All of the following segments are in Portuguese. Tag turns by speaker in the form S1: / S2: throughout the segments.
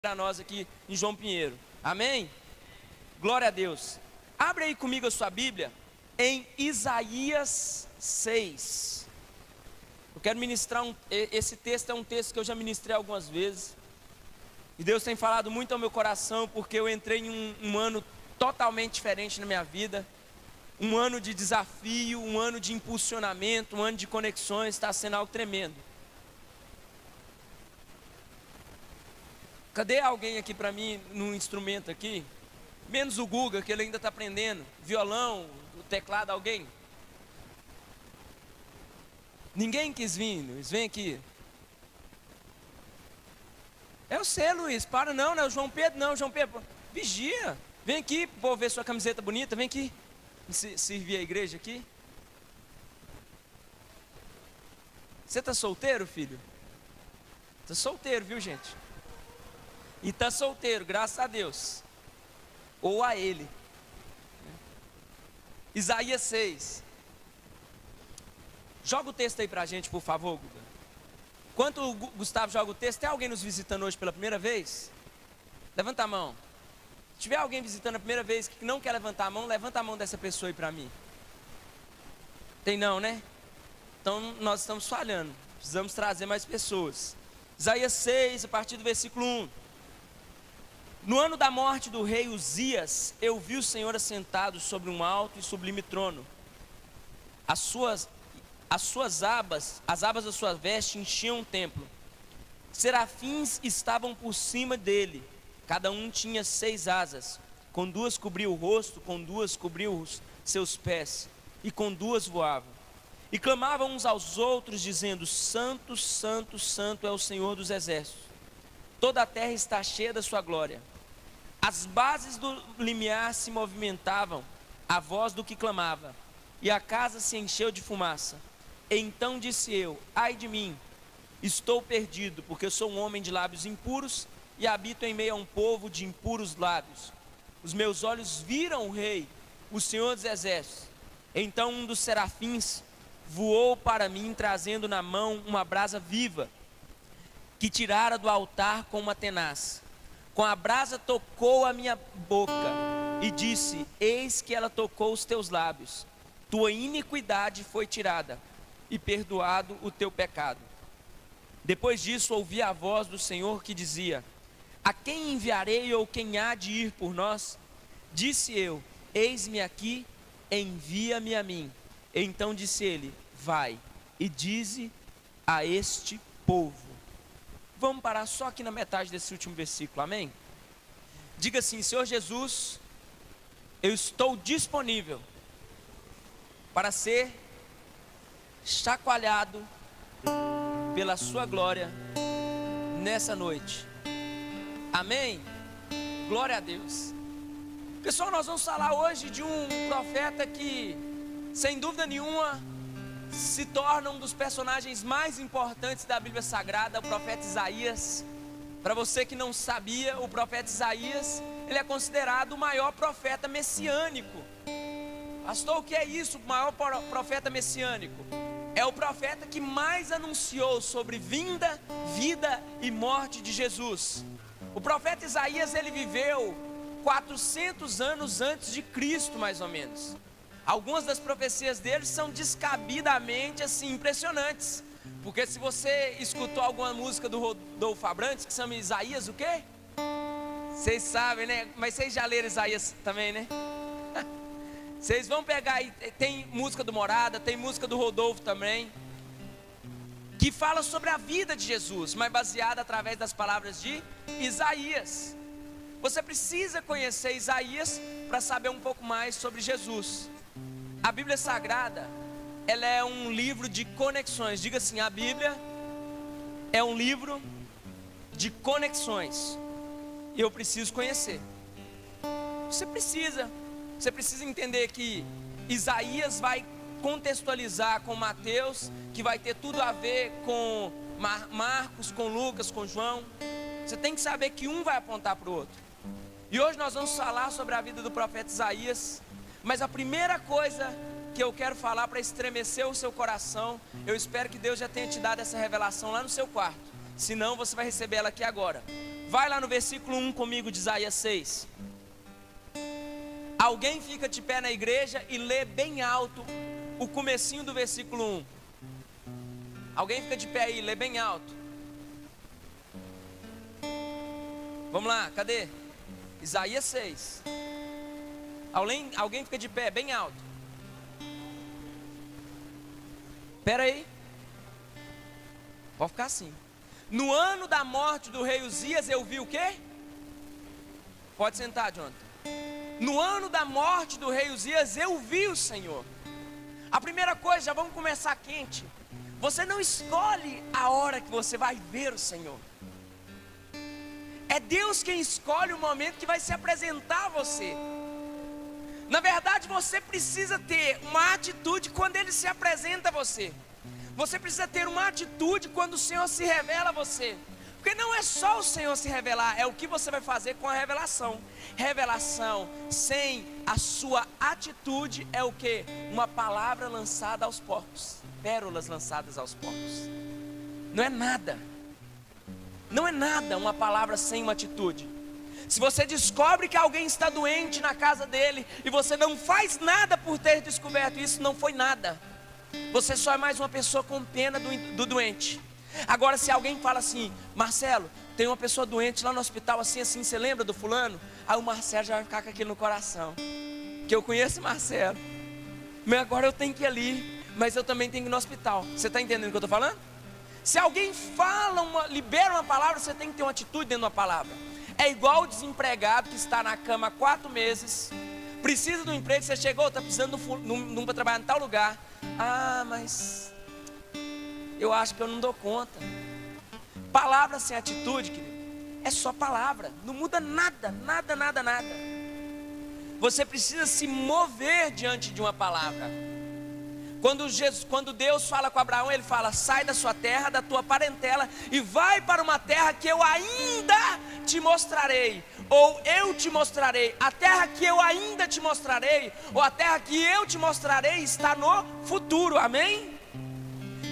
S1: para nós aqui em João Pinheiro. Amém? Glória a Deus. Abre aí comigo a sua Bíblia em Isaías 6. Eu quero ministrar esse texto é um texto que eu já ministrei algumas vezes. E Deus tem falado muito ao meu coração, porque eu entrei em um ano totalmente diferente na minha vida. Um ano de desafio, um ano de impulsionamento, um ano de conexões, está sendo algo tremendo. Cadê alguém aqui para mim num instrumento aqui? Menos o Guga, que ele ainda está aprendendo. Violão, o teclado, alguém? Ninguém quis vir, Luiz, vem aqui. É você, Luiz, para não, não é o João Pedro, não, João Pedro, vigia. Vem aqui, vou ver sua camiseta bonita, vem aqui. Servir a igreja aqui. Você está solteiro, filho? Está solteiro, viu, gente? E está solteiro, graças a Deus. Ou a Ele. Isaías 6. Joga o texto aí para a gente, por favor, Guga. Enquanto o Gustavo joga o texto, tem alguém nos visitando hoje pela primeira vez? Levanta a mão. Se tiver alguém visitando a primeira vez que não quer levantar a mão, levanta a mão dessa pessoa aí para mim. Tem não, né? Então nós estamos falhando. Precisamos trazer mais pessoas. Isaías 6, a partir do versículo 1. No ano da morte do rei Uzias, eu vi o Senhor assentado sobre um alto e sublime trono. As abas da sua veste enchiam o templo. Serafins estavam por cima dele. Cada um tinha 6 asas. Com 2 cobria o rosto, com 2 cobria os seus pés, e com 2 voavam. E clamavam uns aos outros, dizendo: Santo, Santo, Santo é o Senhor dos exércitos. Toda a terra está cheia da sua glória. As bases do limiar se movimentavam à voz do que clamava, e a casa se encheu de fumaça. Então disse eu: ai de mim, estou perdido, porque eu sou um homem de lábios impuros e habito em meio a um povo de impuros lábios. Os meus olhos viram o rei, o Senhor dos exércitos. Então um dos serafins voou para mim, trazendo na mão uma brasa viva, que tirara do altar com uma tenaz. Com a brasa tocou a minha boca e disse: eis que ela tocou os teus lábios. Tua iniquidade foi tirada e perdoado o teu pecado. Depois disso ouvi a voz do Senhor que dizia: a quem enviarei, ou quem há de ir por nós? Disse eu: eis-me aqui, envia-me a mim. Então disse ele: vai e dize a este povo. Vamos parar só aqui na metade desse último versículo, amém? Diga assim: Senhor Jesus, eu estou disponível para ser chacoalhado pela sua glória nessa noite. Amém? Glória a Deus. Pessoal, nós vamos falar hoje de um profeta que, sem dúvida nenhuma, se torna um dos personagens mais importantes da Bíblia Sagrada, o profeta Isaías. Para você que não sabia, o profeta Isaías, ele é considerado o maior profeta messiânico. Pastor, o que é isso, o maior profeta messiânico? É o profeta que mais anunciou sobre vinda, vida e morte de Jesus. O profeta Isaías, ele viveu 400 anos antes de Cristo, mais ou menos. Algumas das profecias dele são descabidamente assim, impressionantes. Porque se você escutou alguma música do Rodolfo Abrantes, que chama Isaías o quê? Vocês sabem, né? Mas vocês já leram Isaías também, né? Vocês vão pegar aí, tem música do Morada, tem música do Rodolfo também, que fala sobre a vida de Jesus, mas baseada através das palavras de Isaías. Você precisa conhecer Isaías para saber um pouco mais sobre Jesus. A Bíblia Sagrada, ela é um livro de conexões. Diga assim: a Bíblia é um livro de conexões. E eu preciso conhecer. Você precisa entender que Isaías vai contextualizar com Mateus, que vai ter tudo a ver com Marcos, com Lucas, com João. Você tem que saber que um vai apontar para o outro. E hoje nós vamos falar sobre a vida do profeta Isaías. Mas a primeira coisa que eu quero falar para estremecer o seu coração, eu espero que Deus já tenha te dado essa revelação lá no seu quarto. senão você vai receber ela aqui agora. Vai lá no versículo 1 comigo de Isaías 6. Alguém fica de pé na igreja e lê bem alto o comecinho do versículo 1. Alguém fica de pé aí, lê bem alto. Vamos lá, cadê? Isaías 6. Alguém fica de pé, bem alto. Espera aí. Pode ficar assim. No ano da morte do rei Uzias, eu vi o quê? Pode sentar, Jonathan. No ano da morte do rei Uzias, eu vi o Senhor. A primeira coisa, já vamos começar quente. Você não escolhe a hora que você vai ver o Senhor. É Deus quem escolhe o momento que vai se apresentar a você. Na verdade, você precisa ter uma atitude quando Ele se apresenta a você. Você precisa ter uma atitude quando o Senhor se revela a você. Porque não é só o Senhor se revelar, é o que você vai fazer com a revelação. Revelação sem a sua atitude é o quê? Uma palavra lançada aos porcos. Pérolas lançadas aos porcos. Não é nada. Não é nada uma palavra sem uma atitude. Se você descobre que alguém está doente na casa dele e você não faz nada por ter descoberto isso, não foi nada. Você só é mais uma pessoa com pena do doente. Agora, se alguém fala assim: Marcelo, tem uma pessoa doente lá no hospital assim, você lembra do fulano? Aí o Marcelo já vai ficar com aquilo no coração, que eu conheço o Marcelo, mas agora eu tenho que ir ali, mas eu também tenho que ir no hospital. Você está entendendo o que eu estou falando? Se alguém fala, libera uma palavra, você tem que ter uma atitude dentro de uma palavra. É igual o desempregado que está na cama há 4 meses, precisa de um emprego, você chegou, está precisando para trabalhar em tal lugar. Ah, mas eu acho que eu não dou conta. Palavra sem atitude, querido, é só palavra, não muda nada, nada, nada, nada. Você precisa se mover diante de uma palavra. Quando Deus fala com Abraão, Ele fala: sai da sua terra, da tua parentela e vai para uma terra que eu ainda te mostrarei. Ou eu te mostrarei. A terra que eu ainda te mostrarei, ou a terra que eu te mostrarei, está no futuro, amém?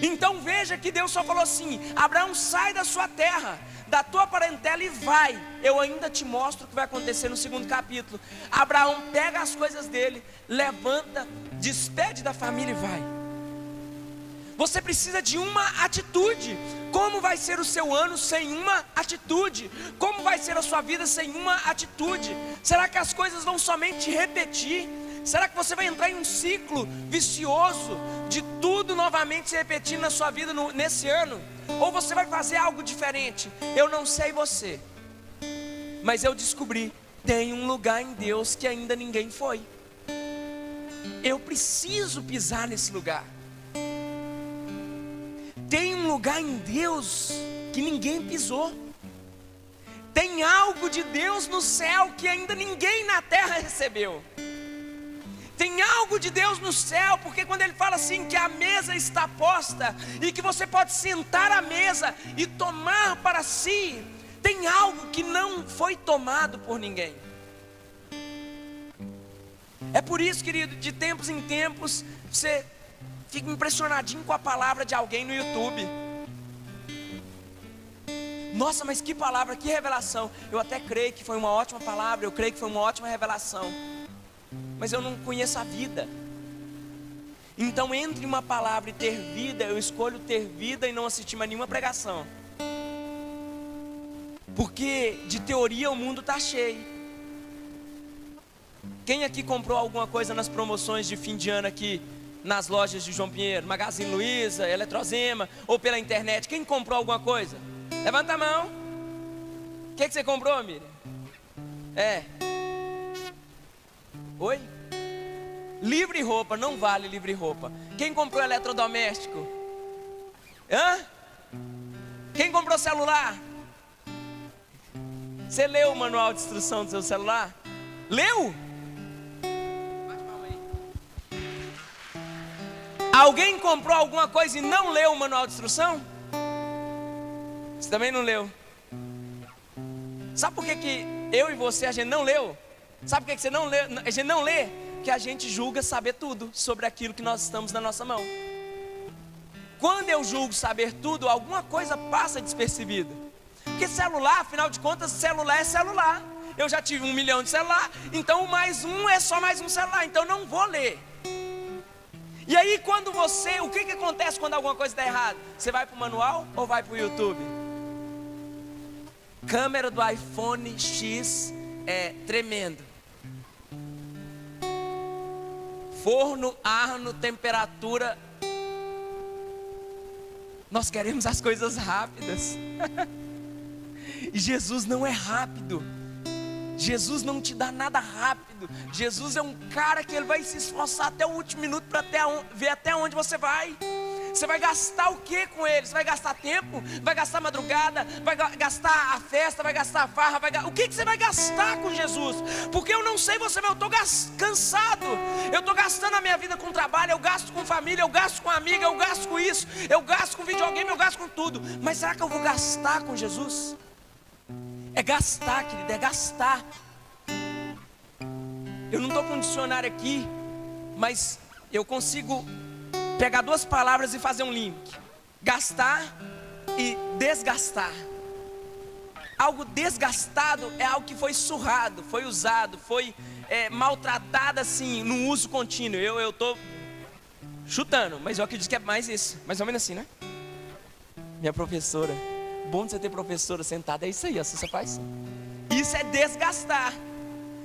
S1: Então veja que Deus só falou assim: Abraão, sai da sua terra, da tua parentela e vai. Eu ainda te mostro o que vai acontecer no 2º capítulo. Abraão pega as coisas dele, levanta, despede da família e vai. Você precisa de uma atitude. Como vai ser o seu ano sem uma atitude? Como vai ser a sua vida sem uma atitude? Será que as coisas vão somente repetir? Será que você vai entrar em um ciclo vicioso de tudo novamente se repetindo na sua vida nesse ano? Ou você vai fazer algo diferente? Eu não sei você, mas eu descobri, tem um lugar em Deus que ainda ninguém foi. Eu preciso pisar nesse lugar. Tem um lugar em Deus que ninguém pisou. Tem algo de Deus no céu que ainda ninguém na terra recebeu. Tem algo de Deus no céu, porque quando Ele fala assim que a mesa está posta e que você pode sentar à mesa e tomar para si, tem algo que não foi tomado por ninguém. É por isso, querido, de tempos em tempos você fica impressionadinho com a palavra de alguém no YouTube. Nossa, mas que palavra, que revelação. Eu até creio que foi uma ótima palavra, eu creio que foi uma ótima revelação, mas eu não conheço a vida. Então, entre uma palavra e ter vida, eu escolho ter vida e não assistir mais nenhuma pregação. Porque de teoria o mundo está cheio. Quem aqui comprou alguma coisa nas promoções de fim de ano aqui nas lojas de João Pinheiro, Magazine Luiza, Eletrozema, ou pela internet? Quem comprou alguma coisa? Levanta a mão. O que você comprou, Miriam? Oi? Livre roupa, não vale livre roupa. Quem comprou eletrodoméstico? Hã? Quem comprou celular? Você leu o manual de instrução do seu celular? Leu? Bate palma aí. Alguém comprou alguma coisa e não leu o manual de instrução? Você também não leu. Sabe por que eu e você a gente não leu? Sabe por que você não lê? A gente não lê? Que a gente julga saber tudo sobre aquilo que nós estamos na nossa mão. quando eu julgo saber tudo, alguma coisa passa despercebida. Porque celular, afinal de contas, celular é celular. Eu já tive 1 milhão de celular, então mais um é só mais um celular, então não vou ler. E aí quando você, o que acontece quando alguma coisa está errada? Você vai para o manual ou vai para o YouTube? Câmera do iPhone X é tremendo. Forno, arno, temperatura. Nós queremos as coisas rápidas. E Jesus não é rápido. Jesus não te dá nada rápido. Jesus é um cara que ele vai se esforçar até o último minuto para ver até onde você vai. Você vai gastar o que com ele? Você vai gastar tempo? Vai gastar madrugada? Vai gastar a festa? Vai gastar a farra? O que você vai gastar com Jesus? Porque eu não sei você, mas eu estou cansado. Eu estou gastando a minha vida com trabalho, eu gasto com família, eu gasto com amiga, eu gasto com isso, eu gasto com videogame, eu gasto com tudo. Mas será que eu vou gastar com Jesus? É gastar, querido, é gastar. Eu não estou com um dicionário aqui, mas eu consigo pegar 2 palavras e fazer um link: gastar e desgastar. Algo desgastado é algo que foi surrado, foi usado, foi maltratado assim, no uso contínuo. Eu estou chutando, mas eu acredito que é mais isso, mais ou menos assim, né? Minha professora, bom de você ter professora sentada, é isso aí, assim você faz. Isso é desgastar.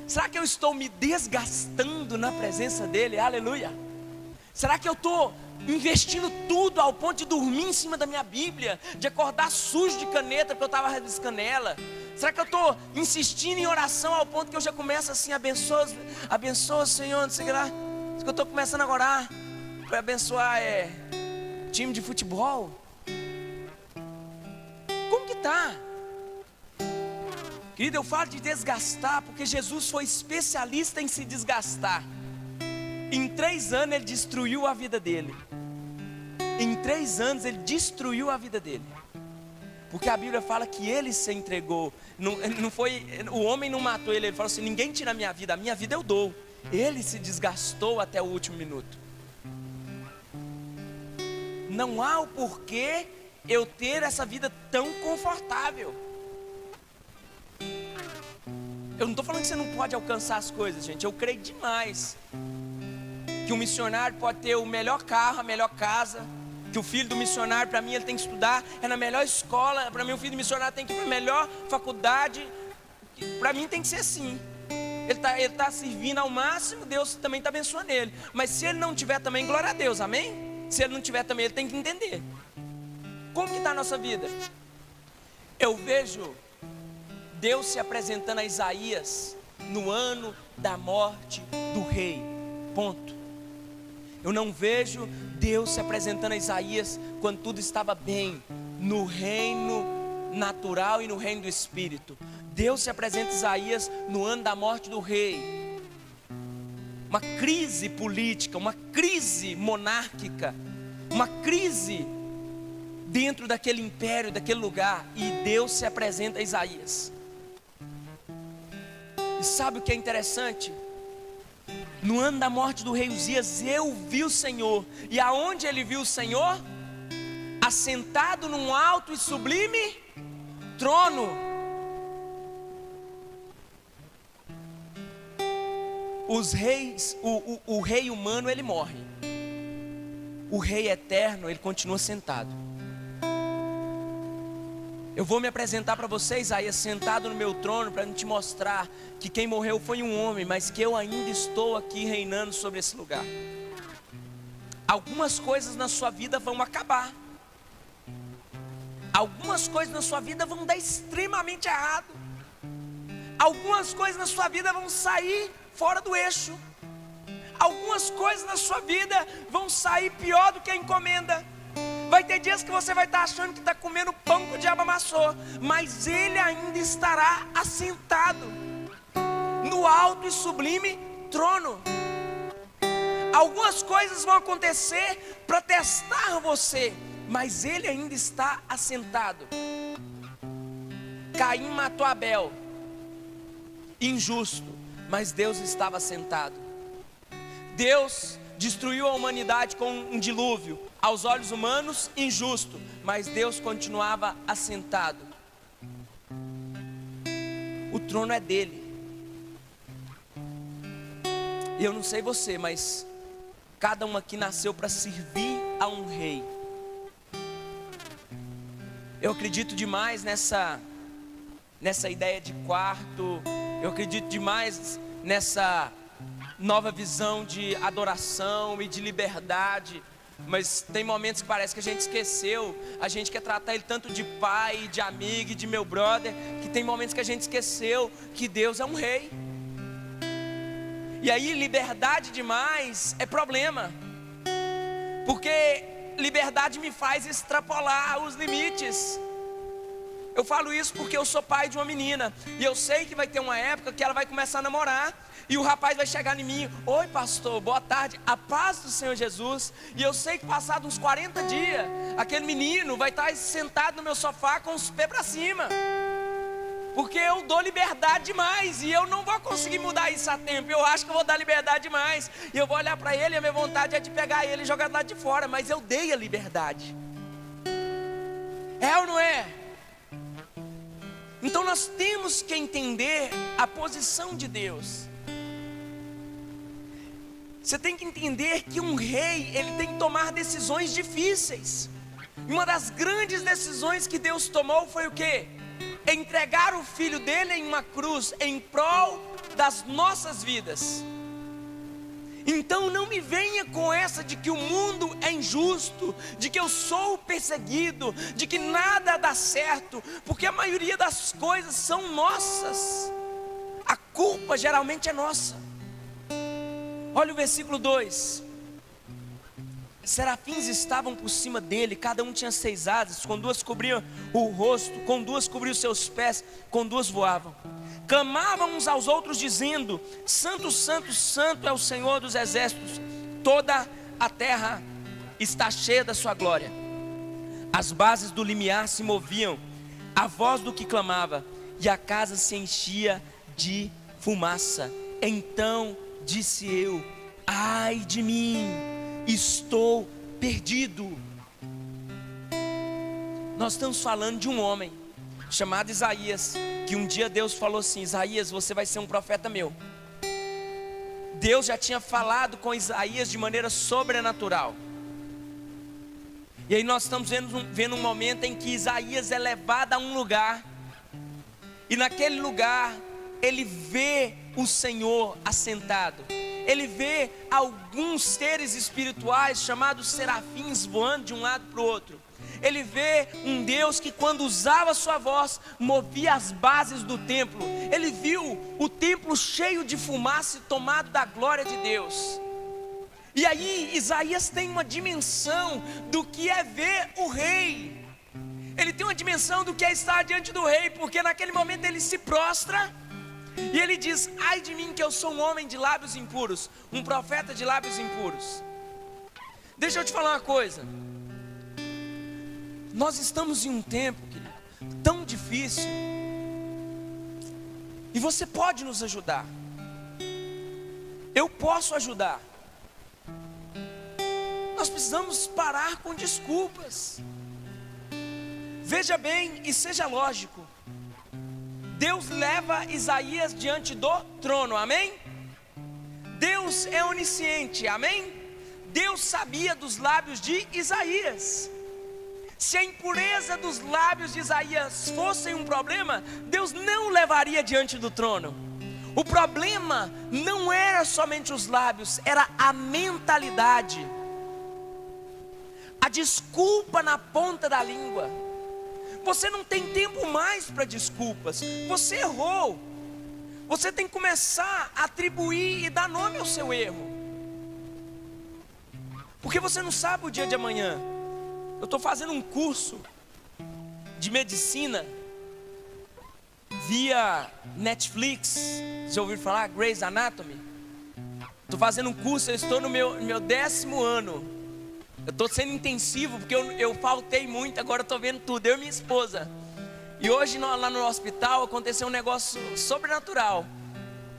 S1: Será que eu estou me desgastando na presença dele? Aleluia. Será que eu estou investindo tudo ao ponto de dormir em cima da minha Bíblia, de acordar sujo de caneta porque eu estava rabiscando ela? Será que eu estou insistindo em oração ao ponto que eu já começo assim: abençoa Senhor, não sei o que lá. Será que eu estou começando a orar para abençoar time de futebol? Como que está? Querido, eu falo de desgastar porque Jesus foi especialista em se desgastar. Em 3 anos ele destruiu a vida dele. Em 3 anos ele destruiu a vida dele. Porque a Bíblia fala que ele se entregou. Não foi, o homem não matou ele. Ele falou assim: ninguém tira a minha vida eu dou. Ele se desgastou até o último minuto. Não há o porquê eu ter essa vida tão confortável. Eu não estou falando que você não pode alcançar as coisas, gente. Eu creio demais que o missionário pode ter o melhor carro, a melhor casa. Que o filho do missionário, para mim, ele tem que estudar na melhor escola. Para mim, o filho do missionário tem que ir para a melhor faculdade. Para mim tem que ser assim. Ele tá servindo ao máximo, Deus também está abençoando ele. Mas se ele não tiver também, glória a Deus, amém? Se ele não tiver também, ele tem que entender. Como que está a nossa vida? Eu vejo Deus se apresentando a Isaías no ano da morte do rei. Ponto. Eu não vejo Deus se apresentando a Isaías quando tudo estava bem, no reino natural e no reino do Espírito. Deus se apresenta a Isaías no ano da morte do rei. Uma crise política, uma crise monárquica, uma crise dentro daquele império, daquele lugar. E Deus se apresenta a Isaías. E sabe o que é interessante? No ano da morte do rei Uzias, eu vi o Senhor. E aonde ele viu o Senhor? Assentado num alto e sublime trono. Os reis, o rei humano, ele morre. O rei eterno, ele continua sentado. Eu vou me apresentar para vocês, Isaías, sentado no meu trono, para te mostrar que quem morreu foi um homem, mas que eu ainda estou aqui reinando sobre esse lugar. Algumas coisas na sua vida vão acabar. Algumas coisas na sua vida vão dar extremamente errado. Algumas coisas na sua vida vão sair fora do eixo. Algumas coisas na sua vida vão sair pior do que a encomenda. Vai ter dias que você vai estar achando que está comendo pão que o diabo amassou, mas ele ainda estará assentado no alto e sublime trono. Algumas coisas vão acontecer para testar você, mas ele ainda está assentado. Caim matou Abel, injusto, mas Deus estava sentado. Deus destruiu a humanidade com um dilúvio, aos olhos humanos, injusto, mas Deus continuava assentado. O trono é dele. E eu não sei você, mas cada um aqui nasceu para servir a um rei. Eu acredito demais nessa ideia de quarto. Eu acredito demais nessa nova visão de adoração e de liberdade. Mas tem momentos que parece que a gente esqueceu. A gente quer tratar ele tanto de pai, de amigo e de meu brother, que tem momentos que a gente esqueceu que Deus é um rei. E aí liberdade demais é problema, porque liberdade me faz extrapolar os limites. Eu falo isso porque eu sou pai de uma menina, e eu sei que vai ter uma época que ela vai começar a namorar, e o rapaz vai chegar em mim: oi pastor, boa tarde, a paz do Senhor Jesus. E eu sei que passados uns 40 dias, aquele menino vai estar sentado no meu sofá com os pés para cima, porque eu dou liberdade demais, e eu não vou conseguir mudar isso a tempo. Eu acho que eu vou dar liberdade demais, e eu vou olhar para ele, e a minha vontade é de pegar ele e jogar do lado de fora, mas eu dei a liberdade. É ou não é? Então nós temos que entender a posição de Deus. Você tem que entender que um rei, ele tem que tomar decisões difíceis. E uma das grandes decisões que Deus tomou foi o quê? Entregar o filho dele em uma cruz, em prol das nossas vidas. Então não me venha com essa de que o mundo é injusto, de que eu sou perseguido, de que nada dá certo, porque a maioria das coisas são nossas. A culpa geralmente é nossa. Olha o versículo 2. Serafins estavam por cima dele, cada um tinha 6 asas, com 2 cobriam o rosto, com 2 cobriam os seus pés, com 2 voavam. Clamavam uns aos outros dizendo: Santo, Santo, Santo é o Senhor dos exércitos, toda a terra está cheia da sua glória. As bases do limiar se moviam, a voz do que clamava, e a casa se enchia de fumaça. Então disse eu: ai de mim, estou perdido. Nós estamos falando de um homem chamado Isaías, que um dia Deus falou assim: Isaías, você vai ser um profeta meu. Deus já tinha falado com Isaías de maneira sobrenatural. E aí nós estamos vendo um momento em que Isaías é levado a um lugar, e naquele lugar ele vê o Senhor assentado. Ele vê alguns seres espirituais chamados serafins voando de um lado para o outro. Ele vê um Deus que, quando usava sua voz, movia as bases do templo. Ele viu o templo cheio de fumaça e tomado da glória de Deus. E aí Isaías tem uma dimensão do que é ver o rei. Ele tem uma dimensão do que é estar diante do rei, porque naquele momento ele se prostra e ele diz: ai de mim, que eu sou um homem de lábios impuros, um profeta de lábios impuros. Deixa eu te falar uma coisa. Nós estamos em um tempo, querido, tão difícil, e você pode nos ajudar. Eu posso ajudar. Nós precisamos parar com desculpas. Veja bem e seja lógico. Deus leva Isaías diante do trono, amém? Deus é onisciente, amém? Deus sabia dos lábios de Isaías. Se a impureza dos lábios de Isaías fosse um problema, Deus não o levaria diante do trono. O problema não era somente os lábios, era a mentalidade, a desculpa na ponta da língua. Você não tem tempo mais para desculpas. Você errou. Você tem que começar a atribuir e dar nome ao seu erro, porque você não sabe o dia de amanhã. Eu estou fazendo um curso de medicina via Netflix. Já ouviram falar? Grey's Anatomy. Estou fazendo um curso, eu estou no meu 10º ano. Eu estou sendo intensivo porque eu faltei muito, agora eu estou vendo tudo, eu e minha esposa. E hoje lá no hospital aconteceu um negócio sobrenatural.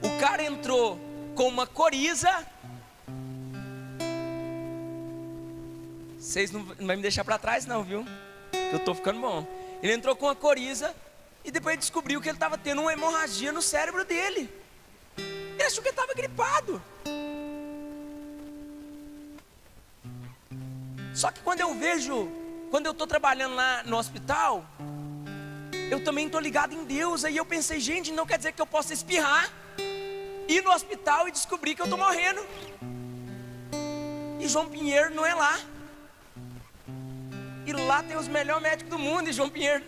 S1: O cara entrou com uma coriza Vocês não vão me deixar para trás não, viu? Que eu tô ficando bom. Ele entrou com uma coriza e depois descobriu que ele estava tendo uma hemorragia no cérebro dele. Ele achou que ele estava gripado. Só que quando eu estou trabalhando lá no hospital, eu também estou ligado em Deus. Aí eu pensei, gente, não quer dizer que eu possa espirrar, ir no hospital e descobrir que eu estou morrendo. E João Pinheiro não é lá. E lá tem os melhores médicos do mundo. E João Pinheiro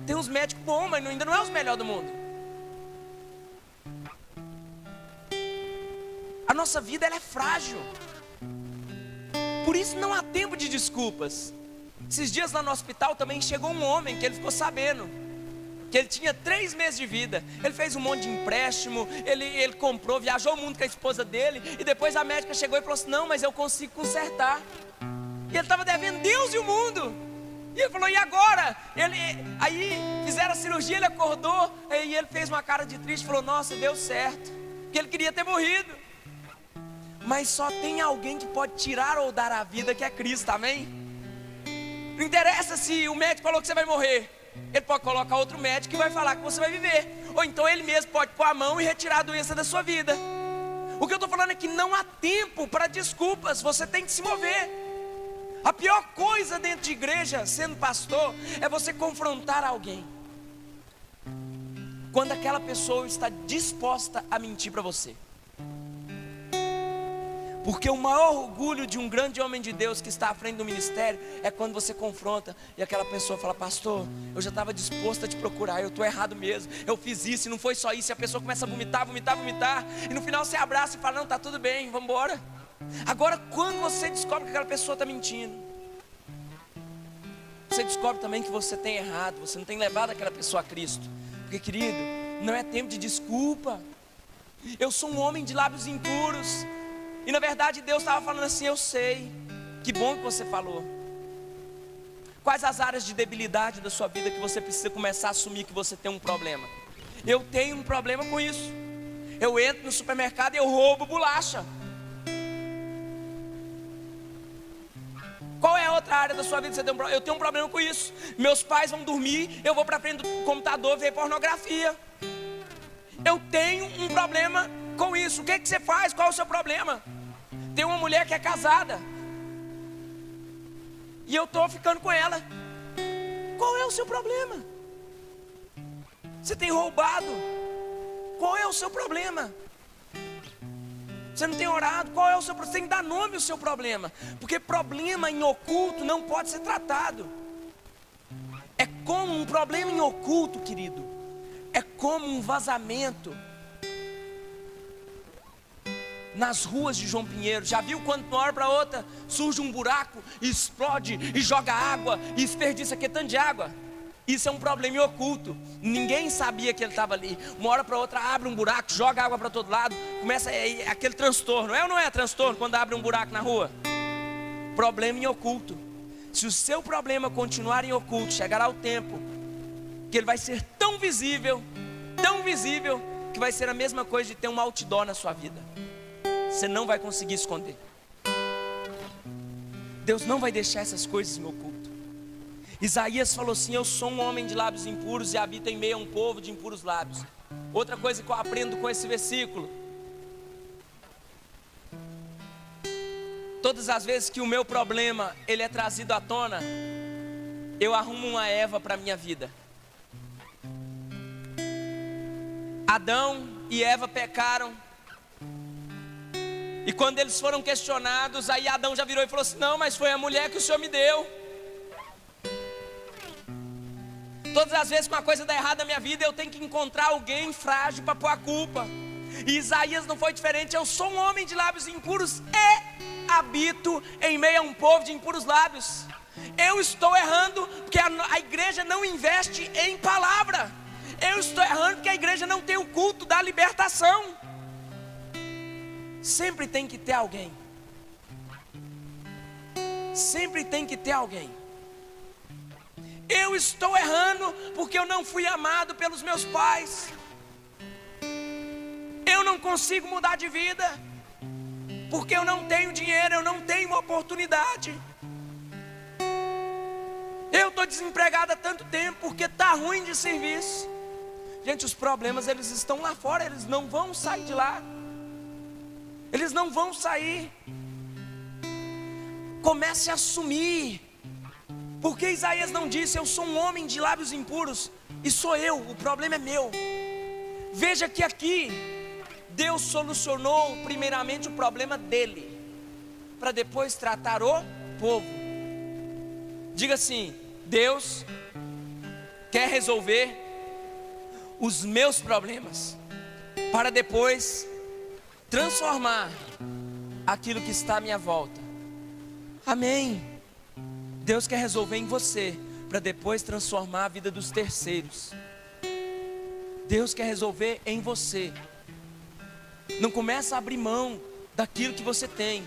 S1: tem uns médicos bons, mas ainda não é os melhores do mundo. A nossa vida, ela é frágil. Por isso não há tempo de desculpas. Esses dias lá no hospital também chegou um homem que ele ficou sabendo que ele tinha 3 meses de vida. Ele fez um monte de empréstimo, ele comprou, viajou o mundo com a esposa dele. E depois a médica chegou e falou assim, não, mas eu consigo consertar. E ele estava devendo Deus e o mundo. E ele falou, e agora? Aí fizeram a cirurgia, ele acordou. E ele fez uma cara de triste, falou, nossa, deu certo. Porque ele queria ter morrido. Mas só tem alguém que pode tirar ou dar a vida, que é Cristo, amém? Não interessa se o médico falou que você vai morrer. Ele pode colocar outro médico que vai falar que você vai viver. Ou então ele mesmo pode pôr a mão e retirar a doença da sua vida. O que eu estou falando é que não há tempo para desculpas. Você tem que se mover. A pior coisa dentro de igreja, sendo pastor, é você confrontar alguém quando aquela pessoa está disposta a mentir para você. Porque o maior orgulho de um grande homem de Deus que está à frente do ministério é quando você confronta e aquela pessoa fala, pastor, eu já estava disposto a te procurar, eu estou errado mesmo, eu fiz isso e não foi só isso. E a pessoa começa a vomitar, e no final você abraça e fala, não, está tudo bem, vamos embora. Agora, quando você descobre que aquela pessoa está mentindo, você descobre também que você tem errado, você não tem levado aquela pessoa a Cristo. Porque, querido, não é tempo de desculpa. Eu sou um homem de lábios impuros. E na verdade Deus estava falando assim, eu sei. Que bom que você falou. Quais as áreas de debilidade da sua vida que você precisa começar a assumir que você tem um problema? Eu tenho um problema com isso. Eu entro no supermercado e eu roubo bolacha. Qual é a outra área da sua vida que você tem um problema? Eu tenho um problema com isso. Meus pais vão dormir, eu vou para frente do computador ver pornografia. Eu tenho um problema com isso. O que você faz? Qual é o seu problema? Tem uma mulher que é casada e eu estou ficando com ela. Qual é o seu problema? Você tem roubado. Qual é o seu problema? Você não tem orado. Qual é o seu problema? Você tem que dar nome ao seu problema. Porque problema em oculto não pode ser tratado. É como um problema em oculto, querido. É como um vazamento nas ruas de João Pinheiro. Já viu quando de uma hora para outra surge um buraco, e explode, e joga água, e desperdiça aqui tanto de água? Isso é um problema em oculto. Ninguém sabia que ele estava ali. Uma hora para outra abre um buraco, joga água para todo lado. Começa aquele transtorno. É ou não é transtorno quando abre um buraco na rua? Problema em oculto. Se o seu problema continuar em oculto, chegará o tempo que ele vai ser tão visível, que vai ser a mesma coisa de ter um outdoor na sua vida. Você não vai conseguir esconder. Deus não vai deixar essas coisas em oculto. Isaías falou assim, eu sou um homem de lábios impuros e habito em meio a um povo de impuros lábios. Outra coisa que eu aprendo com esse versículo: todas as vezes que o meu problema ele é trazido à tona, eu arrumo uma Eva para a minha vida. Adão e Eva pecaram. E quando eles foram questionados, aí Adão já virou e falou assim, não, mas foi a mulher que o Senhor me deu. Todas as vezes que uma coisa dá errado na minha vida, eu tenho que encontrar alguém frágil para pôr a culpa. E Isaías não foi diferente. Eu sou um homem de lábios impuros e habito em meio a um povo de impuros lábios. Eu estou errando porque a igreja não investe em palavra. Eu estou errando porque a igreja não tem o culto da libertação. Sempre tem que ter alguém. Sempre tem que ter alguém. Eu estou errando porque eu não fui amado pelos meus pais. Eu não consigo mudar de vida porque eu não tenho dinheiro, eu não tenho oportunidade. Eu estou desempregado há tanto tempo porque está ruim de serviço. Gente, os problemas eles estão lá fora, eles não vão sair de lá. Eles não vão sair. Comece a assumir. Porque Isaías não disse: eu sou um homem de lábios impuros, e sou eu, o problema é meu. Veja que aqui Deus solucionou primeiramente o problema dele, para depois tratar o povo. Diga assim: Deus quer resolver os meus problemas, para depois transformar aquilo que está à minha volta. Amém. Deus quer resolver em você, para depois transformar a vida dos terceiros. Deus quer resolver em você. Não começa a abrir mão daquilo que você tem.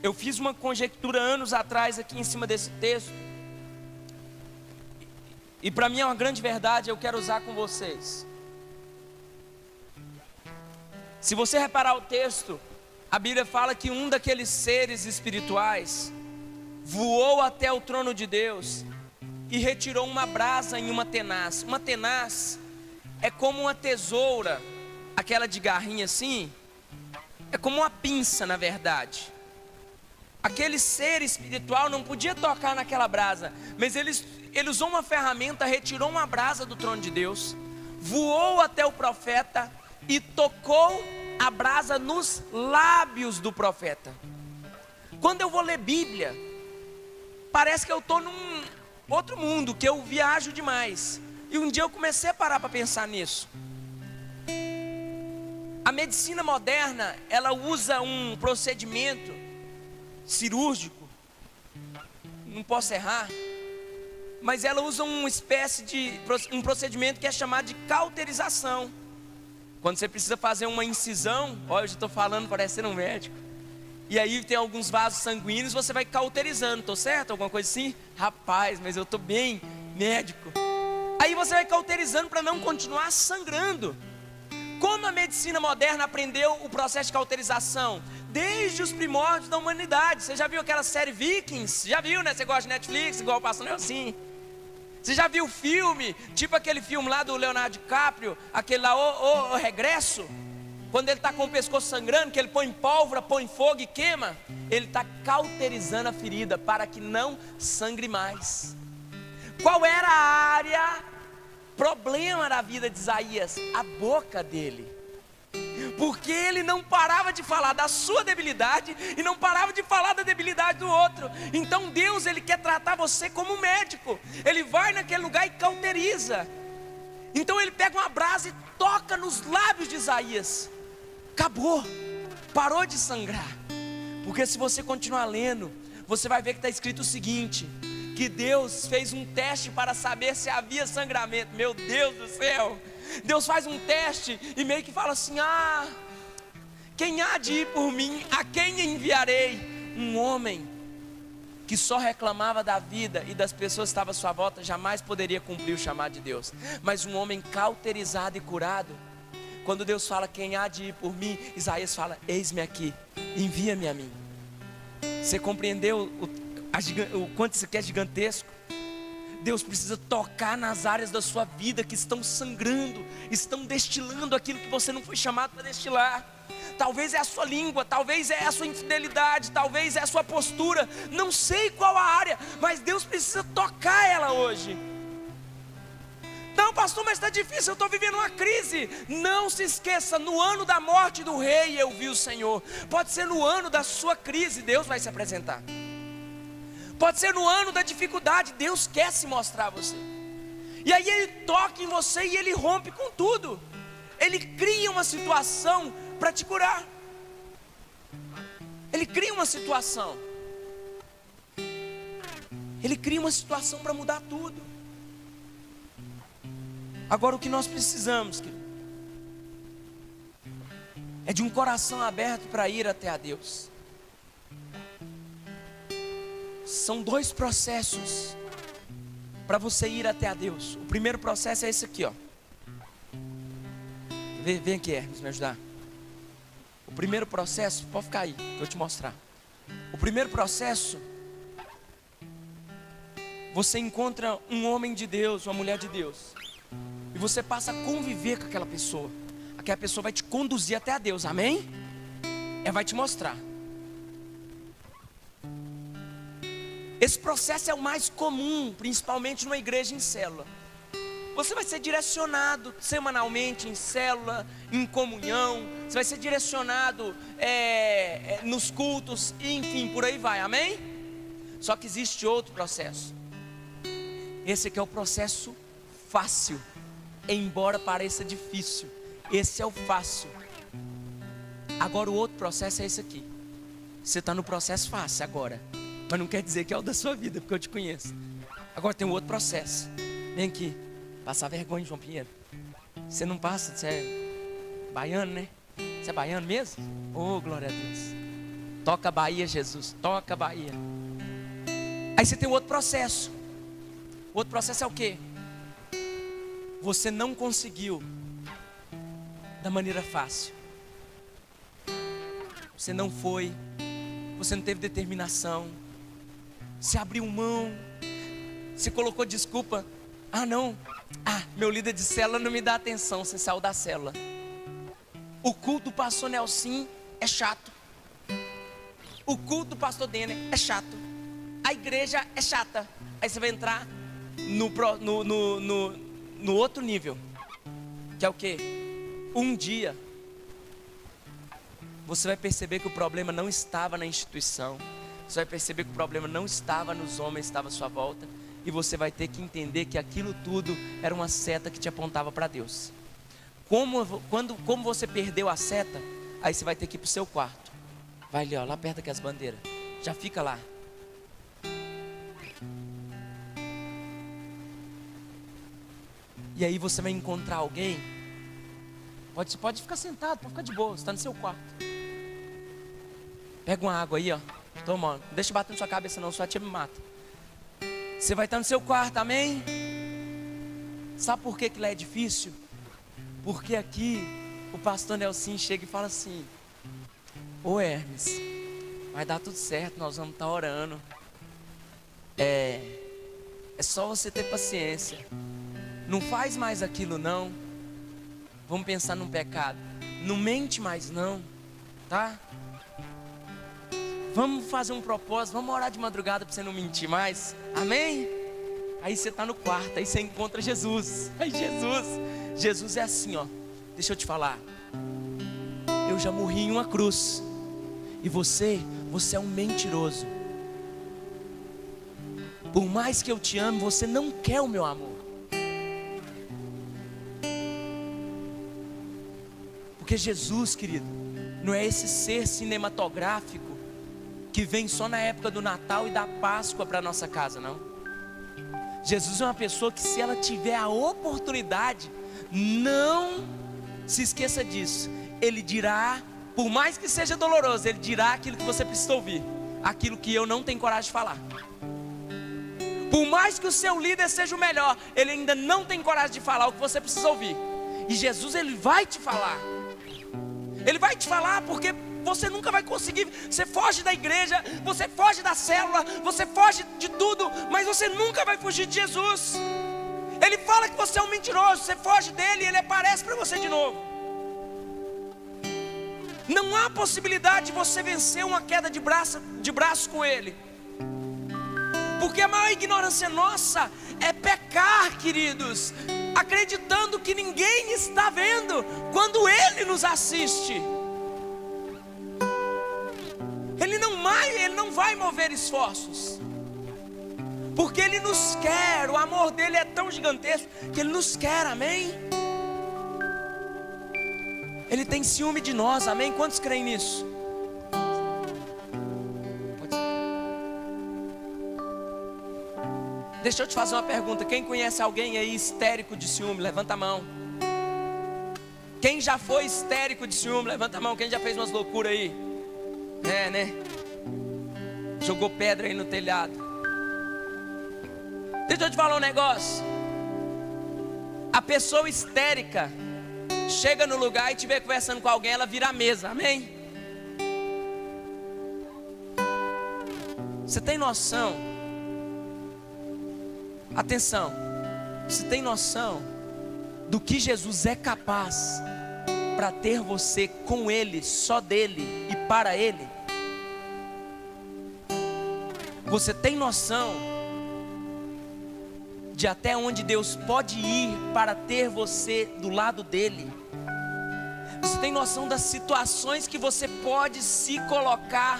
S1: Eu fiz uma conjectura anos atrás aqui em cima desse texto, e para mim é uma grande verdade, eu quero usar com vocês. Se você reparar o texto, a Bíblia fala que um daqueles seres espirituais voou até o trono de Deus e retirou uma brasa em uma tenaz. Uma tenaz é como uma tesoura, aquela de garrinha assim, é como uma pinça na verdade. Aquele ser espiritual não podia tocar naquela brasa, mas ele usou uma ferramenta, retirou uma brasa do trono de Deus, voou até o profeta e tocou a brasa nos lábios do profeta. Quando eu vou ler Bíblia, parece que eu estou num outro mundo, que eu viajo demais. E um dia eu comecei a parar para pensar nisso. A medicina moderna, ela usa um procedimento cirúrgico, não posso errar, mas ela usa uma espécie de um procedimento que é chamado de cauterização. Quando você precisa fazer uma incisão, olha, eu já estou falando parecendo um médico, e aí tem alguns vasos sanguíneos, você vai cauterizando, estou certo? Alguma coisa assim? Rapaz, mas eu estou bem médico. Aí você vai cauterizando para não continuar sangrando. Como a medicina moderna aprendeu o processo de cauterização? Desde os primórdios da humanidade. Você já viu aquela série Vikings? Já viu, né? Você gosta de Netflix, igual o pastor Nelson? Você já viu o filme, tipo aquele filme lá do Leonardo DiCaprio, aquele lá, o Regresso? Quando ele está com o pescoço sangrando, que ele põe pólvora, põe fogo e queima. Ele está cauterizando a ferida para que não sangre mais. Qual era a área, problema da vida de Isaías? A boca dele. Porque ele não parava de falar da sua debilidade e não parava de falar da debilidade do outro. Então Deus, ele quer tratar você como um médico. Ele vai naquele lugar e cauteriza. Então ele pega uma brasa e toca nos lábios de Isaías. Acabou, parou de sangrar. Porque se você continuar lendo, você vai ver que está escrito o seguinte: que Deus fez um teste para saber se havia sangramento. Meu Deus do céu! Deus faz um teste e meio que fala assim: ah, quem há de ir por mim? A quem enviarei? Um homem que só reclamava da vida e das pessoas que estavam à sua volta jamais poderia cumprir o chamado de Deus. Mas um homem cauterizado e curado, quando Deus fala quem há de ir por mim, Isaías fala: eis-me aqui, envia-me a mim. Você compreendeu o quanto isso aqui é gigantesco? Deus precisa tocar nas áreas da sua vida que estão sangrando, estão destilando aquilo que você não foi chamado para destilar. Talvez é a sua língua, talvez é a sua infidelidade, talvez é a sua postura, não sei qual a área, mas Deus precisa tocar ela hoje. Não, pastor, mas está difícil, eu estou vivendo uma crise. Não se esqueça, no ano da morte do rei eu vi o Senhor. Pode ser no ano da sua crise, Deus vai se apresentar. Pode ser no ano da dificuldade, Deus quer se mostrar a você. E aí Ele toca em você e Ele rompe com tudo. Ele cria uma situação para te curar. Ele cria uma situação. Ele cria uma situação para mudar tudo. Agora o que nós precisamos, querido, é de um coração aberto para ir até a Deus. São dois processos para você ir até a Deus. O primeiro processo é esse aqui, ó. Vem aqui, Hermes, me ajudar. O primeiro processo, pode ficar aí, que eu vou te mostrar. O primeiro processo você encontra um homem de Deus, uma mulher de Deus, e você passa a conviver com aquela pessoa vai te conduzir até a Deus, amém? Vai te mostrar. Esse processo é o mais comum, principalmente numa igreja em célula. Você vai ser direcionado semanalmente em célula, em comunhão. Você vai ser direcionado nos cultos, enfim, por aí vai, amém? Só que existe outro processo. Esse aqui é o processo fácil, embora pareça difícil. Esse é o fácil. Agora o outro processo é esse aqui. Você está no processo fácil agora, mas não quer dizer que é o da sua vida, porque eu te conheço. Agora tem um outro processo. Vem aqui. Passar vergonha, João Pinheiro. Você não passa, você é baiano, né? Você é baiano mesmo? Oh, glória a Deus. Toca a Bahia, Jesus, toca a Bahia. Aí você tem outro processo. O outro processo é o quê? Você não conseguiu da maneira fácil. Você não foi, você não teve determinação, você abriu mão, você colocou desculpa. Não, meu líder de célula não me dá atenção. Você saiu da célula. O culto do pastor Nelson é chato. O culto do pastor Denner é chato. A igreja é chata. Aí você vai entrar no outro nível, que é o quê? Um dia você vai perceber que o problema não estava na instituição. Você vai perceber que o problema não estava nos homens, estava à sua volta. E você vai ter que entender que aquilo tudo era uma seta que te apontava para Deus. Como você perdeu a seta, aí você vai ter que ir para o seu quarto. Vai ali, ó, lá perto das bandeiras. Já fica lá. E aí você vai encontrar alguém. Você pode ficar sentado, pode ficar de boa, você está no seu quarto. Pega uma água aí, ó. Toma, não deixa bater na sua cabeça não, sua tia me mata. Você vai estar no seu quarto, amém? Sabe por que lá é difícil? Porque aqui o pastor Nelson chega e fala assim: ô Hermes, vai dar tudo certo, nós vamos estar orando. É só você ter paciência. Não faz mais aquilo não. Vamos pensar num pecado. Não mente mais não, tá? Vamos fazer um propósito, vamos orar de madrugada para você não mentir mais, amém? Aí você está no quarto, aí você encontra Jesus. Aí Jesus é assim, ó. Deixa eu te falar. Eu já morri em uma cruz. E você é um mentiroso. Por mais que eu te ame, você não quer o meu amor. Porque Jesus, querido, não é esse ser cinematográfico que vem só na época do Natal e da Páscoa para nossa casa, não. Jesus é uma pessoa que, se ela tiver a oportunidade, não se esqueça disso. Ele dirá, por mais que seja doloroso, ele dirá aquilo que você precisa ouvir, aquilo que eu não tenho coragem de falar. Por mais que o seu líder seja o melhor, ele ainda não tem coragem de falar o que você precisa ouvir. E Jesus, ele vai te falar. Ele vai te falar porque você nunca vai conseguir. Você foge da igreja, você foge da célula, você foge de tudo, mas você nunca vai fugir de Jesus. Ele fala que você é um mentiroso, você foge dele e ele aparece para você de novo. Não há possibilidade de você vencer uma queda de braço com ele. Porque a maior ignorância nossa é pecar, queridos, acreditando que ninguém está vendo, quando ele nos assiste. Ele não vai mover esforços, porque ele nos quer. O amor dele é tão gigantesco que ele nos quer, amém? Ele tem ciúme de nós, amém? Quantos creem nisso? Deixa eu te fazer uma pergunta. Quem conhece alguém aí histérico de ciúme? Levanta a mão. Quem já foi histérico de ciúme? Levanta a mão. Quem já fez umas loucuras aí? Né? Jogou pedra aí no telhado. Deixa eu te falar um negócio. A pessoa histérica chega no lugar e estiver conversando com alguém, ela vira a mesa, amém? Você tem noção Atenção, você tem noção do que Jesus é capaz para ter você com Ele, só dele e para Ele? Você tem noção de até onde Deus pode ir para ter você do lado dele? Você tem noção das situações que você pode se colocar,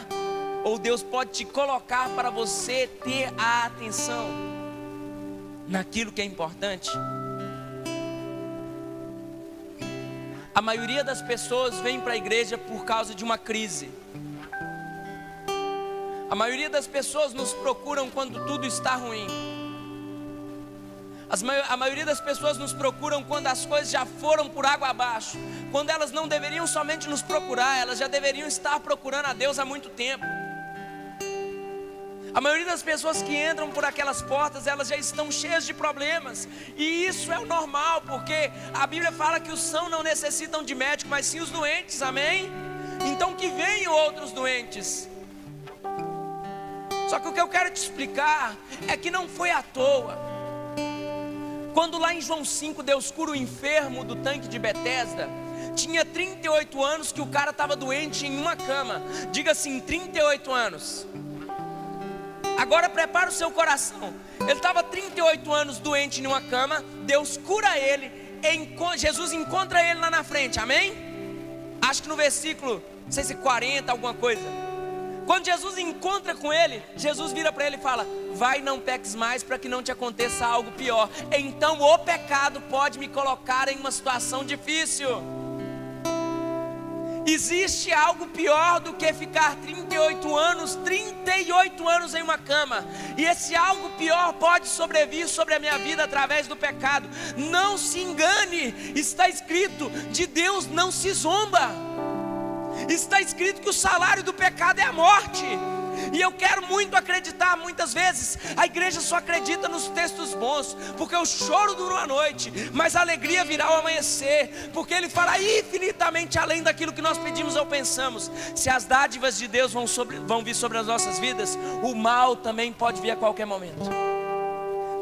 S1: ou Deus pode te colocar para você ter a atenção naquilo que é importante? A maioria das pessoas vem para a igreja por causa de uma crise. A maioria das pessoas nos procuram quando tudo está ruim. A maioria das pessoas nos procuram quando as coisas já foram por água abaixo. Quando elas não deveriam somente nos procurar, elas já deveriam estar procurando a Deus há muito tempo. A maioria das pessoas que entram por aquelas portas, elas já estão cheias de problemas. E isso é o normal, porque a Bíblia fala que os sãos não necessitam de médico, mas sim os doentes, amém? Então que venham outros doentes. Só que o que eu quero te explicar é que não foi à toa. Quando lá em João 5 Deus cura o enfermo do tanque de Betesda, tinha 38 anos que o cara estava doente em uma cama. Diga assim, 38 anos. Agora prepara o seu coração. Ele estava 38 anos doente em uma cama. Deus cura ele. Jesus encontra ele lá na frente, amém? Acho que no versículo, não sei se 40, alguma coisa. Quando Jesus encontra com ele, Jesus vira para ele e fala: vai, não peques mais, para que não te aconteça algo pior. Então o pecado pode me colocar em uma situação difícil. Existe algo pior do que ficar 38 anos em uma cama. E esse algo pior pode sobrevir sobre a minha vida através do pecado. Não se engane, está escrito: de Deus não se zomba. Está escrito que o salário do pecado é a morte. E eu quero muito acreditar, muitas vezes a igreja só acredita nos textos bons, porque o choro dura uma noite, mas a alegria virá ao amanhecer, porque ele fala infinitamente além daquilo que nós pedimos ou pensamos. Se as dádivas de Deus vão vir sobre as nossas vidas, o mal também pode vir a qualquer momento.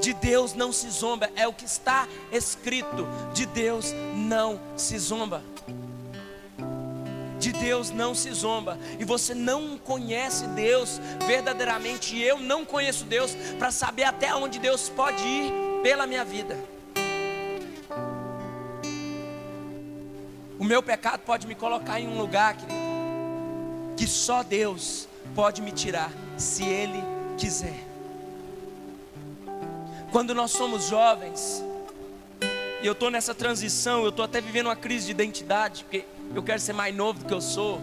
S1: De Deus não se zomba, é o que está escrito. De Deus não se zomba. De Deus não se zomba. E você não conhece Deus verdadeiramente, e eu não conheço Deus para saber até onde Deus pode ir pela minha vida. O meu pecado pode me colocar em um lugar, querido, que só Deus pode me tirar, se Ele quiser. Quando nós somos jovens, e eu estou nessa transição, eu estou até vivendo uma crise de identidade, porque eu quero ser mais novo do que eu sou.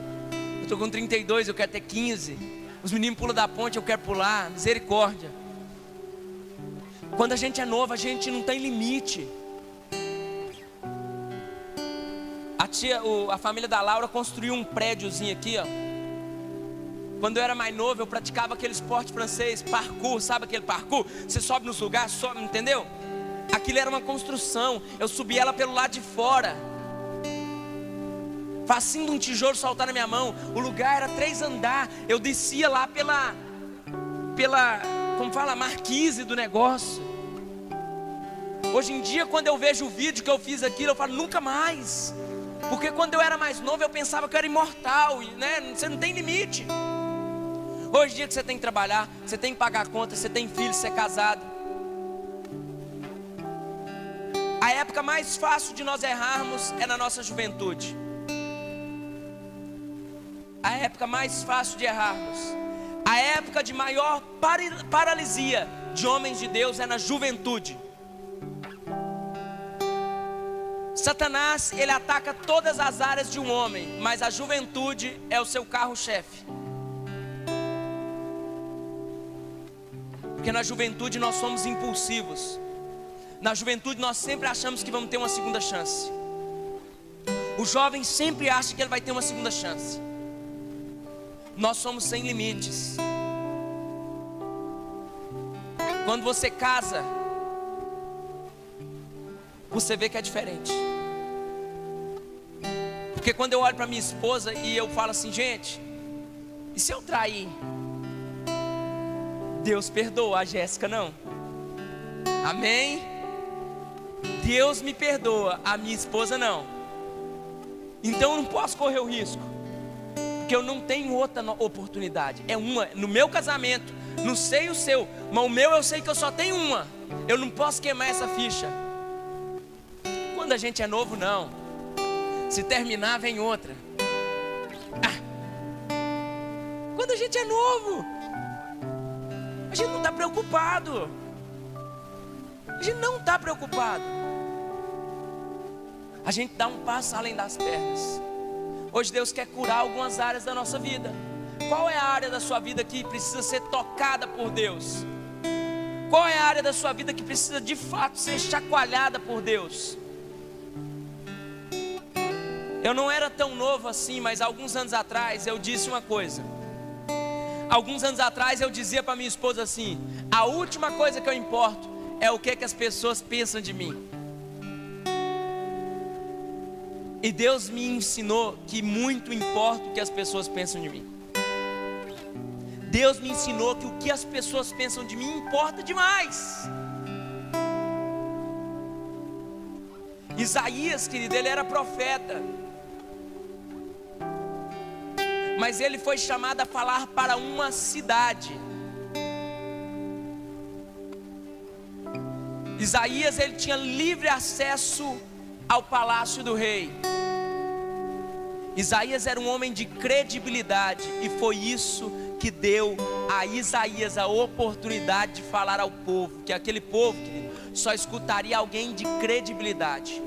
S1: Eu estou com 32, eu quero ter 15. Os meninos pulam da ponte, eu quero pular. Misericórdia. Quando a gente é novo, a gente não tem limite. A família da Laura construiu um prédiozinho aqui, ó. Quando eu era mais novo, eu praticava aquele esporte francês, parkour, sabe aquele parkour? Você sobe nos lugares, sobe, entendeu? Aquilo era uma construção, eu subi ela pelo lado de fora. Facinho de um tijolo saltar na minha mão. O lugar era 3 andares. Eu descia lá pela como fala, marquise do negócio. Hoje em dia, quando eu vejo o vídeo que eu fiz aquilo, eu falo, nunca mais. Porque quando eu era mais novo, eu pensava que eu era imortal, né? Você não tem limite. Hoje em dia que você tem que trabalhar, você tem que pagar a conta, você tem filho, você é casado. A época mais fácil de nós errarmos é na nossa juventude. A época mais fácil de errarmos, a época de maior paralisia de homens de Deus é na juventude. Satanás, ele ataca todas as áreas de um homem, mas a juventude é o seu carro-chefe. Porque na juventude nós somos impulsivos. Na juventude nós sempre achamos que vamos ter uma segunda chance. O jovem sempre acha que ele vai ter uma segunda chance. Nós somos sem limites. Quando você casa, você vê que é diferente. Porque quando eu olho para minha esposa e eu falo assim, gente, e se eu trair? Deus perdoa, a Jéssica não. Amém? Deus me perdoa, a minha esposa não. Então eu não posso correr o risco, porque eu não tenho outra oportunidade. É uma, no meu casamento, não sei o seu, mas o meu eu sei que eu só tenho uma. Eu não posso queimar essa ficha. Quando a gente é novo, não. Se terminar, vem outra. Quando a gente é novo, a gente não está preocupado. A gente não está preocupado. A gente dá um passo além das pernas. Hoje Deus quer curar algumas áreas da nossa vida. Qual é a área da sua vida que precisa ser tocada por Deus? Qual é a área da sua vida que precisa de fato ser chacoalhada por Deus? Eu não era tão novo assim, mas alguns anos atrás eu disse uma coisa. Alguns anos atrás eu dizia para minha esposa assim: a última coisa que eu importo é o que as pessoas pensam de mim. E Deus me ensinou que muito importa o que as pessoas pensam de mim. Deus me ensinou que o que as pessoas pensam de mim importa demais. Isaías, querido, ele era profeta, mas ele foi chamado a falar para uma cidade. Isaías, ele tinha livre acesso ao palácio do rei. Isaías era um homem de credibilidade, e foi isso que deu a Isaías a oportunidade de falar ao povo, que aquele povo, querido, só escutaria alguém de credibilidade.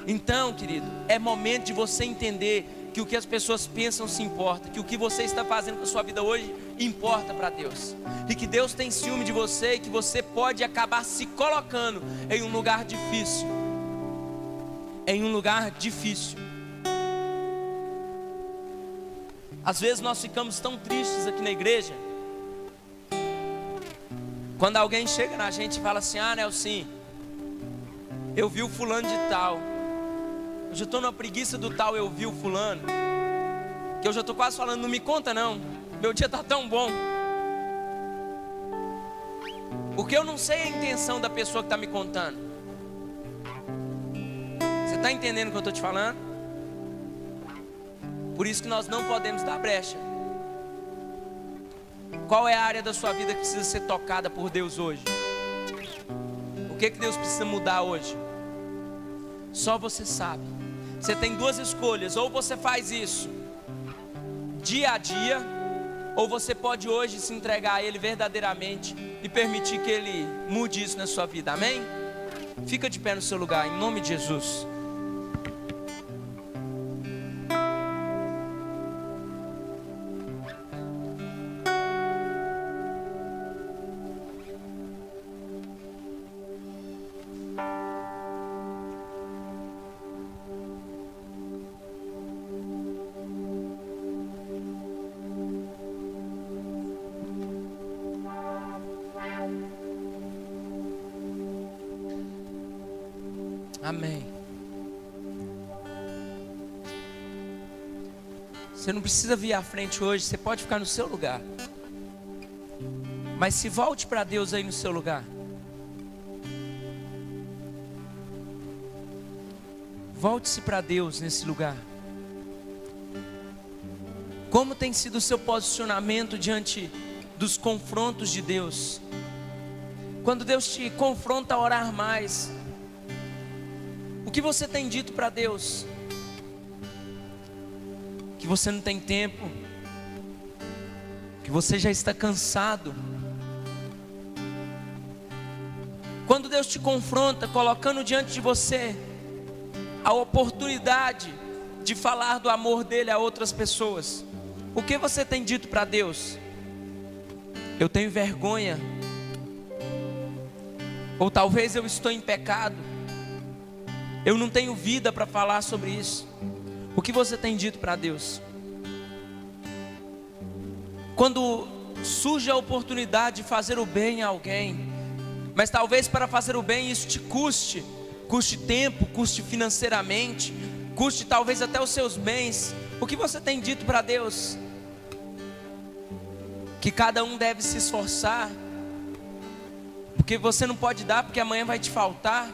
S1: Então, querido, é momento de você entender que o que as pessoas pensam se importa, que o que você está fazendo com a sua vida hoje importa para Deus, e que Deus tem ciúme de você, e que você pode acabar se colocando em um lugar difícil. Em um lugar difícil. Às vezes nós ficamos tão tristes aqui na igreja, quando alguém chega na gente e fala assim: ah, Nelson, eu vi o fulano de tal. Eu já estou na preguiça do tal eu vi o fulano, que eu já estou quase falando: não me conta não, meu dia está tão bom. Porque eu não sei a intenção da pessoa que está me contando. Você está entendendo o que eu estou te falando? Por isso que nós não podemos dar brecha. Qual é a área da sua vida que precisa ser tocada por Deus hoje? O que Deus precisa mudar hoje? Só você sabe. Você tem duas escolhas: ou você faz isso dia a dia, ou você pode hoje se entregar a Ele verdadeiramente e permitir que Ele mude isso na sua vida. Amém? Fica de pé no seu lugar, em nome de Jesus. Amém. Você não precisa vir à frente hoje, você pode ficar no seu lugar. Mas se volte para Deus aí no seu lugar. Volte-se para Deus nesse lugar. Como tem sido o seu posicionamento diante dos confrontos de Deus? Quando Deus te confronta a orar mais, o que você tem dito para Deus? Que você não tem tempo, que você já está cansado. Quando Deus te confronta, colocando diante de você a oportunidade de falar do amor dele a outras pessoas, o que você tem dito para Deus? Eu tenho vergonha, ou talvez eu estou em pecado, eu não tenho vida para falar sobre isso. O que você tem dito para Deus? Quando surge a oportunidade de fazer o bem a alguém, mas talvez para fazer o bem isso te custe tempo, custe financeiramente, custe talvez até os seus bens. O que você tem dito para Deus? Que cada um deve se esforçar, Porque você não pode dar, porque amanhã vai te faltar.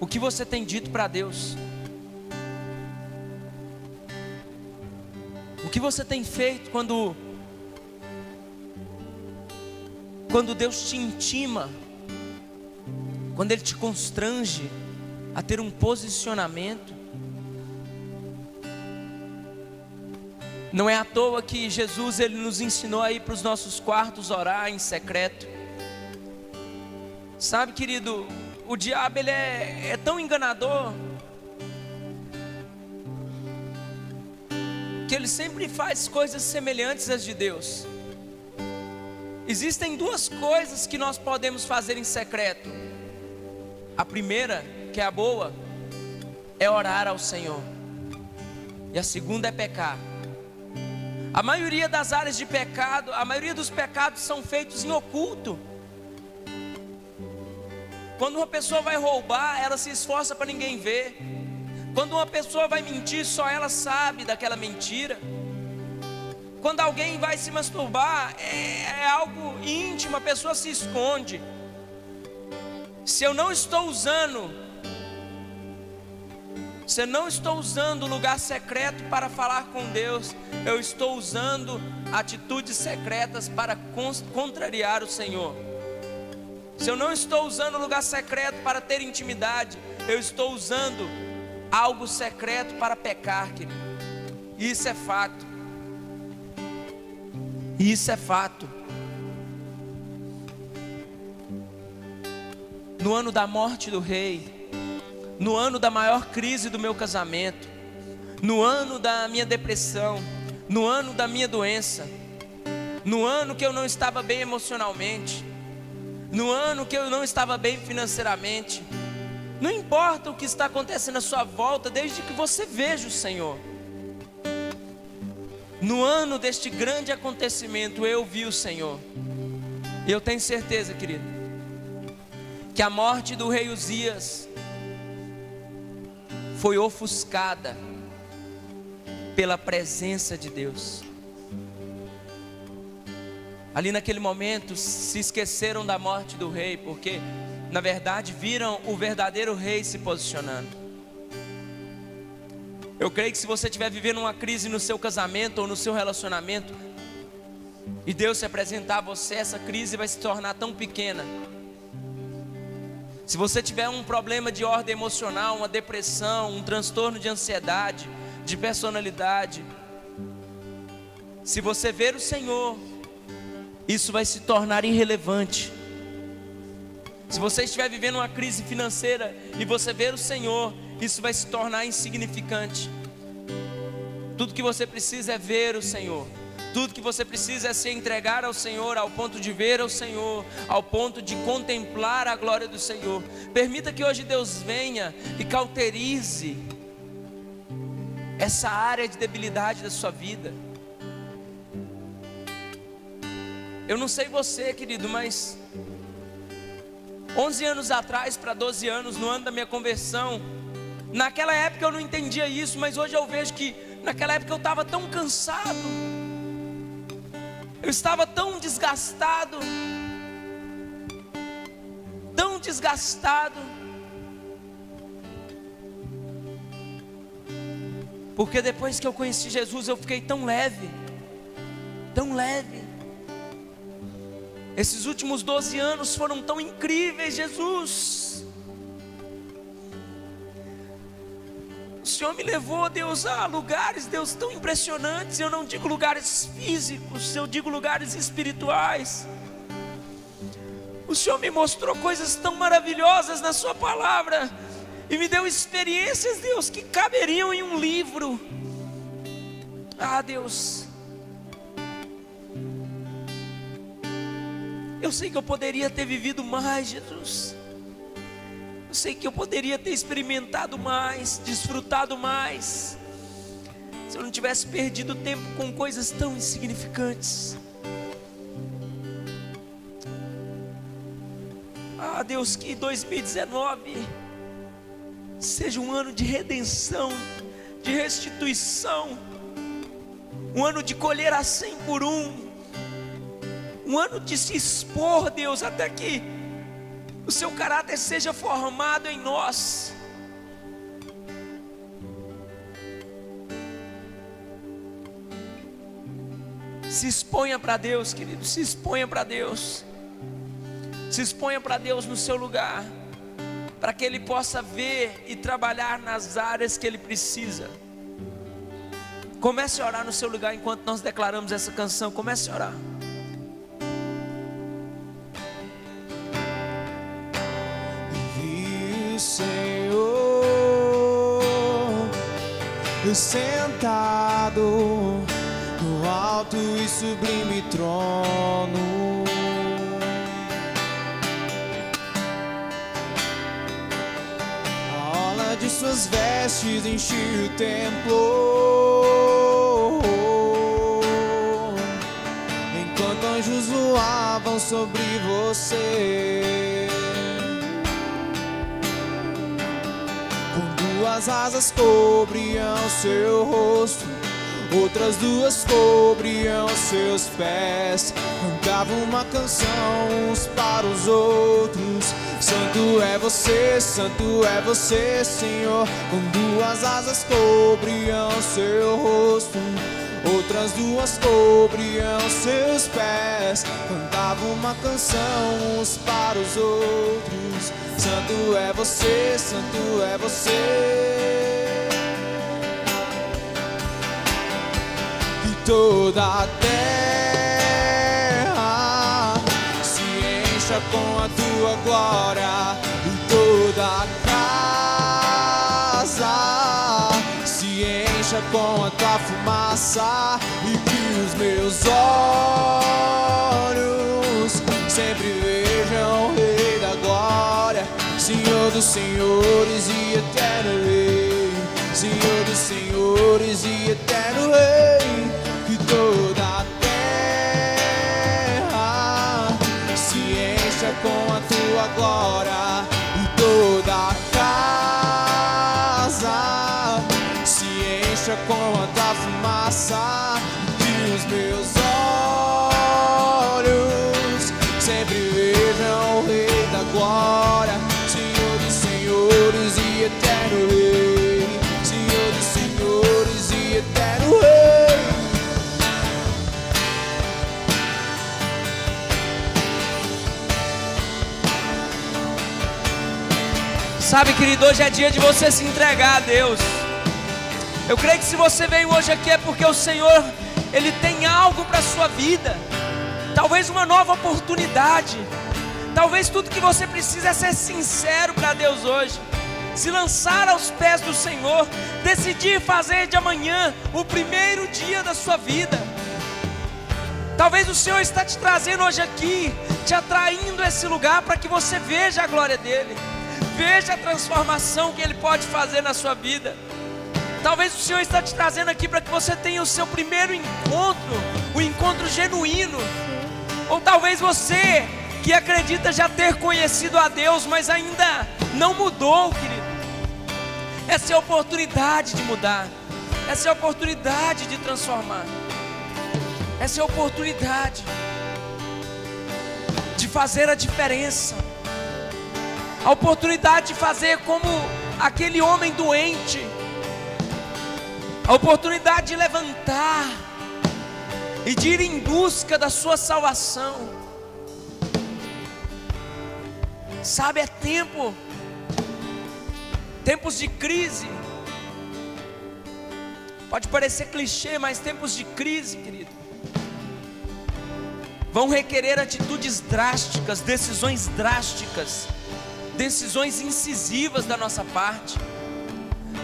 S1: O que você tem dito para Deus? O que você tem feito quando Deus te intima, quando Ele te constrange a ter um posicionamento? Não é à toa que Jesus, Ele nos ensinou a ir para os nossos quartos orar em secreto. Sabe, querido, o diabo ele é tão enganador que ele sempre faz coisas semelhantes às de Deus. Existem duas coisas que nós podemos fazer em secreto. A primeira, que é a boa, é orar ao Senhor. E a segunda é pecar. A maioria das áreas de pecado, a maioria dos pecados são feitos em oculto. Quando uma pessoa vai roubar, ela se esforça para ninguém ver. Quando uma pessoa vai mentir, só ela sabe daquela mentira. Quando alguém vai se masturbar, é algo íntimo, a pessoa se esconde. Se eu não estou usando o lugar secreto para falar com Deus, eu estou usando atitudes secretas para contrariar o Senhor. Se eu não estou usando o lugar secreto para ter intimidade, eu estou usando algo secreto para pecar, querido. Isso é fato. Isso é fato. No ano da morte do rei, no ano da maior crise do meu casamento, no ano da minha depressão, no ano da minha doença, no ano que eu não estava bem emocionalmente, no ano que eu não estava bem financeiramente, não importa o que está acontecendo à sua volta, desde que você veja o Senhor. No ano deste grande acontecimento, eu vi o Senhor. E eu tenho certeza, querido, que a morte do rei Uzias foi ofuscada pela presença de Deus. Ali naquele momento se esqueceram da morte do rei, porque na verdade viram o verdadeiro rei se posicionando. Eu creio que se você estiver vivendo uma crise no seu casamento ou no seu relacionamento, e Deus se apresentar a você, essa crise vai se tornar tão pequena. Se você tiver um problema de ordem emocional, uma depressão, um transtorno de ansiedade, de personalidade, se você ver o Senhor, isso vai se tornar irrelevante. Se você estiver vivendo uma crise financeira e você ver o Senhor, isso vai se tornar insignificante. Tudo que você precisa é ver o Senhor. Tudo que você precisa é se entregar ao Senhor, ao ponto de ver ao Senhor, ao ponto de contemplar a glória do Senhor. Permita que hoje Deus venha e cauterize essa área de debilidade da sua vida. Eu não sei você, querido, mas 11 anos atrás para 12 anos, no ano da minha conversão, naquela época eu não entendia isso, mas hoje eu vejo que naquela época eu estava tão cansado, eu estava tão desgastado, porque depois que eu conheci Jesus eu fiquei tão leve. Esses últimos 12 anos foram tão incríveis, Jesus. O Senhor me levou, Deus, a lugares, Deus, tão impressionantes. Eu não digo lugares físicos, eu digo lugares espirituais. O Senhor me mostrou coisas tão maravilhosas na sua palavra, e me deu experiências, Deus, que caberiam em um livro. Ah, Deus, eu sei que eu poderia ter vivido mais, Jesus. Eu sei que eu poderia ter experimentado mais, desfrutado mais, se eu não tivesse perdido tempo com coisas tão insignificantes. Ah, Deus, que 2019 seja um ano de redenção, de restituição, um ano de colher a 100 por 1, um ano de se expor, Deus, até que o seu caráter seja formado em nós. Se exponha para Deus, querido, se exponha para Deus. Se exponha para Deus no seu lugar, para que Ele possa ver e trabalhar nas áreas que Ele precisa. Comece a orar no seu lugar enquanto nós declaramos essa canção. Comece a orar.
S2: Vi o Senhor sentado no alto e sublime trono. A orla de suas vestes enchia o templo, enquanto anjos voavam sobre você. Com duas asas cobriam seu rosto, outras duas cobriam seus pés. Cantavam uma canção uns para os outros: Santo é você, Senhor. Com duas asas cobriam seu rosto, outras duas cobriam seus pés. Cantavam uma canção uns para os outros: Santo é você, Santo é você. E toda a terra se encha com a tua glória, e toda a casa se encha com a tua fumaça, e que os meus olhos sempre vejam o Rei da glória, Senhor dos senhores e eterno Rei, Senhor dos senhores e eterno Rei. Que toda a terra se encha com a tua glória, e toda a casa se encha com a tua fumaça, que os meus olhos sempre vejam o Rei da glória, Senhor dos senhores e eterno Rei, Senhor dos senhores e eterno Rei.
S1: Sabe, querido, hoje é dia de você se entregar a Deus. Eu creio que se você veio hoje aqui é porque o Senhor, Ele tem algo para a sua vida. Talvez uma nova oportunidade. Talvez tudo que você precisa é ser sincero para Deus hoje. Se lançar aos pés do Senhor. Decidir fazer de amanhã o primeiro dia da sua vida. Talvez o Senhor está te trazendo hoje aqui, te atraindo a esse lugar para que você veja a glória dEle. Veja a transformação que Ele pode fazer na sua vida. Talvez o Senhor está te trazendo aqui para que você tenha o seu primeiro encontro, o encontro genuíno. Ou talvez você que acredita já ter conhecido a Deus, mas ainda não mudou, querido. Essa é a oportunidade de mudar. Essa é a oportunidade de transformar. Essa é a oportunidade de fazer a diferença. A oportunidade de fazer como aquele homem doente. A oportunidade de levantar e de ir em busca da sua salvação. Sabe, é tempos de crise. Pode parecer clichê, mas tempos de crise, querido, vão requerer atitudes drásticas, decisões drásticas, decisões incisivas da nossa parte.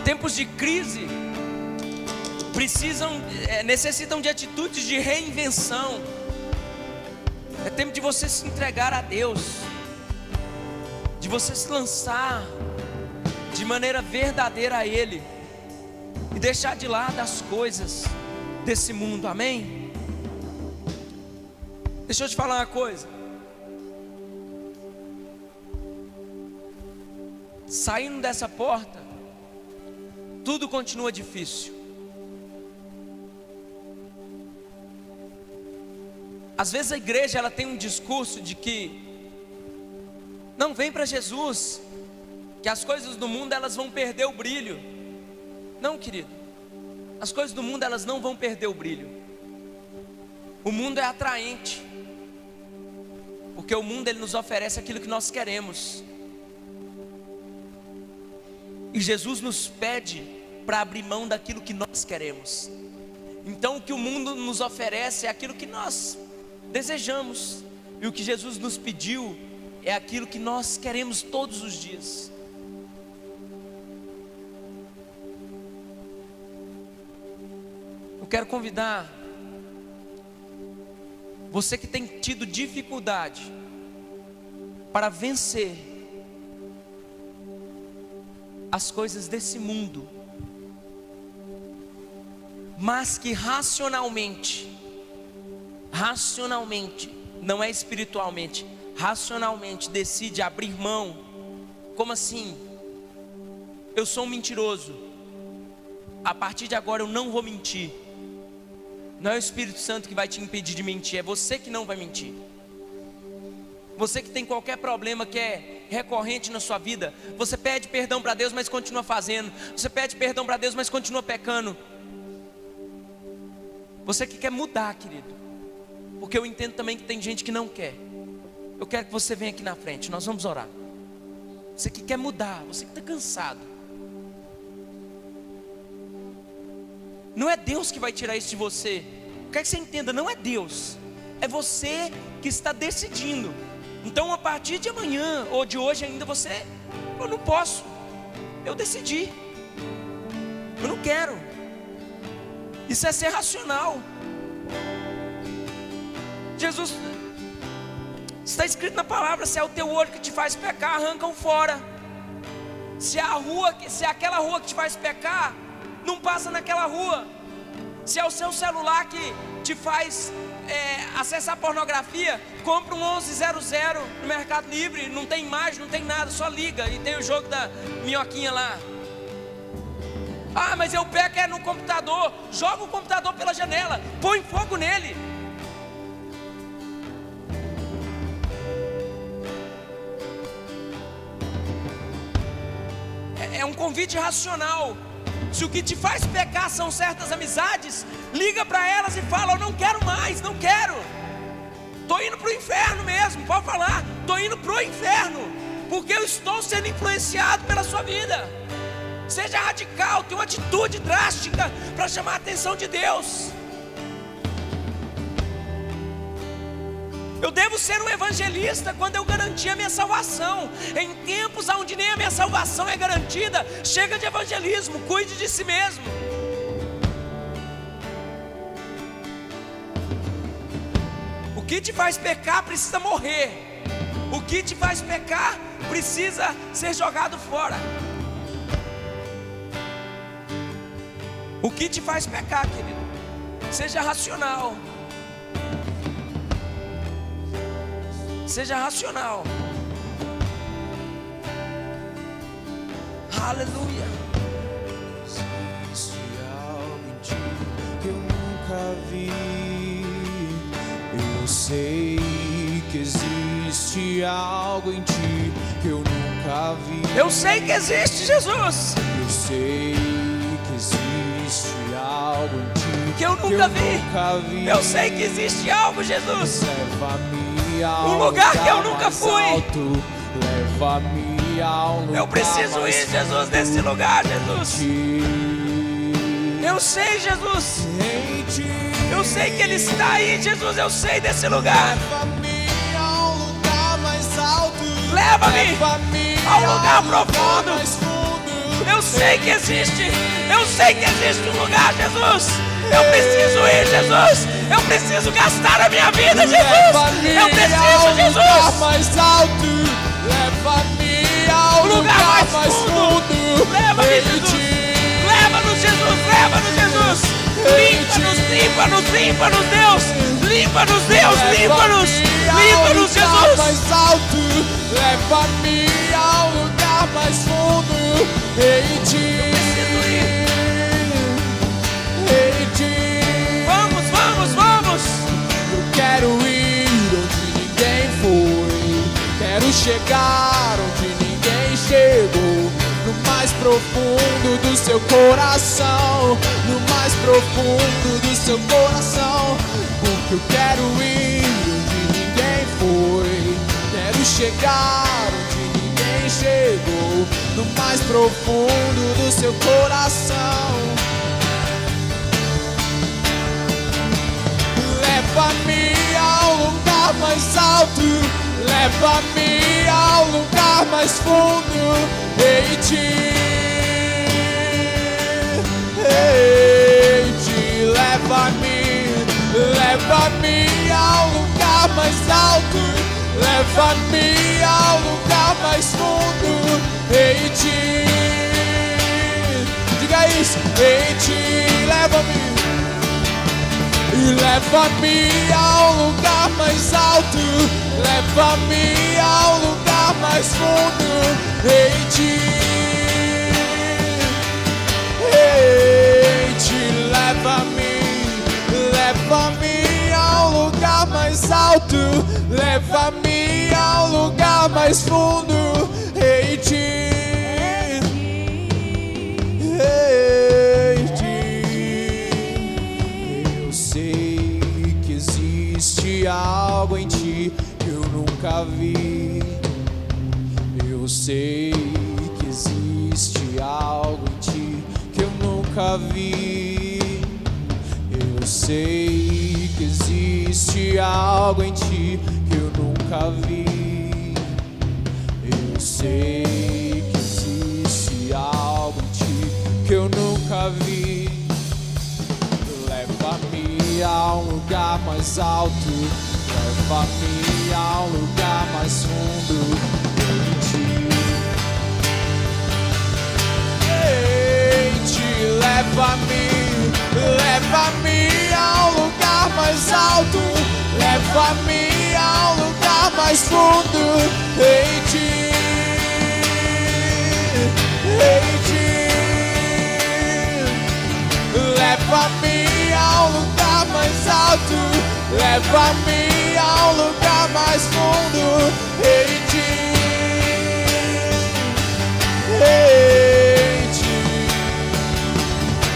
S1: Tempos de crise necessitam de atitudes de reinvenção. É tempo de você se entregar a Deus, de você se lançar de maneira verdadeira a Ele e deixar de lado as coisas desse mundo, amém? Deixa eu te falar uma coisa. Saindo dessa porta, tudo continua difícil. Às vezes a igreja ela tem um discurso de que Não vem para Jesus, que as coisas do mundo elas vão perder o brilho. Não, querido. As coisas do mundo elas não vão perder o brilho. O mundo é atraente, porque o mundo ele nos oferece aquilo que nós queremos. E Jesus nos pede para abrir mão daquilo que nós queremos. Então o que o mundo nos oferece é aquilo que nós desejamos, e o que Jesus nos pediu é aquilo que nós queremos todos os dias. Eu quero convidar você que tem tido dificuldade para vencer as coisas desse mundo, mas que racionalmente, não é espiritualmente, racionalmente decide abrir mão. Como assim? Eu sou um mentiroso, a partir de agora eu não vou mentir. Não é o Espírito Santo que vai te impedir de mentir, é você que não vai mentir. Você que tem qualquer problema que é recorrente na sua vida, você pede perdão para Deus, mas continua fazendo. Você pede perdão para Deus, mas continua pecando. Você que quer mudar, querido, porque eu entendo também que tem gente que não quer. Eu quero que você venha aqui na frente, nós vamos orar. Você que quer mudar, você que está cansado. Não é Deus que vai tirar isso de você. Eu quero que você entenda, não é Deus, é você que está decidindo. Então a partir de amanhã, ou de hoje ainda, eu não posso. Eu decidi, eu não quero. Isso é ser racional. Jesus, está escrito na palavra: se é o teu olho que te faz pecar, arranca-o fora. Se aquela rua que te faz pecar, não passa naquela rua. Se é o seu celular que te faz acessar pornografia, compra um 1100 no Mercado Livre. Não tem imagem, não tem nada, só liga e tem o jogo da minhoquinha lá. Ah, mas eu peco no computador. Joga o computador pela janela, põe fogo nele. É um convite racional. Se o que te faz pecar são certas amizades, liga para elas e fala: eu não quero mais, não quero. Estou indo para o inferno mesmo, pode falar. Estou indo para o inferno, porque eu estou sendo influenciado pela sua vida. Seja radical, tenha uma atitude drástica para chamar a atenção de Deus. Eu devo ser um evangelista quando eu garantir a minha salvação. Em tempos onde nem a minha salvação é garantida, chega de evangelismo, cuide de si mesmo. O que te faz pecar precisa morrer. O que te faz pecar precisa ser jogado fora. O que te faz pecar, querido? Seja racional. Seja racional. Aleluia.
S2: Existe algo em ti que eu nunca vi. Eu sei que existe algo em ti que eu nunca vi.
S1: Eu sei que existe, Jesus.
S2: Eu sei que existe algo em ti
S1: que eu nunca vi. Eu sei que existe algo, Jesus.
S2: Um
S1: lugar que eu nunca fui.
S2: Leva-me ao lugar.
S1: Eu preciso ir, Jesus, nesse lugar, Jesus. Eu sei, Jesus. Eu sei que Ele está aí, Jesus. Eu sei desse lugar.
S2: Leva-me ao lugar mais alto.
S1: Leva-me ao lugar profundo. Eu sei que existe. Eu sei que existe um lugar, Jesus. Eu preciso ir, Jesus. Eu preciso gastar a minha vida, Jesus. Eu preciso, Jesus.
S2: Mais alto, leva-me ao
S1: lugar mais fundo. Leva-me, Jesus. Leva-nos, Jesus. Leva-nos, Jesus. Limpa-nos, limpa-nos, limpa-nos, Deus. Limpa-nos, Deus. Limpa-nos. Limpa-nos, Jesus.
S2: Mais alto, leva-me ao lugar mais fundo. Em ti.
S1: Eu preciso ir.
S2: Vamos, vamos, vamos. Eu quero ir onde ninguém foi. Quero chegar profundo do seu coração, no mais profundo do seu coração, porque eu quero ir onde ninguém foi, quero chegar onde ninguém chegou, no mais profundo do seu coração. Leva-me ao lugar mais alto, leva-me ao lugar mais fundo em ti, leva-me, leva-me ao lugar mais alto, leva-me ao lugar mais fundo em ti. Diga isso, em ti, leva-me. E leva-me ao lugar mais alto, leva-me ao lugar mais fundo em ti, leva-me, leva-me ao lugar mais alto, leva-me ao lugar mais fundo em ti. Algo em ti que eu nunca vi. Eu sei que existe algo em ti que eu nunca vi. Eu sei que existe algo em ti que eu nunca vi. Eu sei que existe algo em ti que eu nunca vi. Leva-me a um lugar mais alto, leva-me a um lugar mais fundo em ti. Leva-me, leva-me a um lugar mais alto, leva-me a um lugar mais fundo em ti. Leva-me ao lugar mais alto, leva-me ao lugar mais fundo em ti,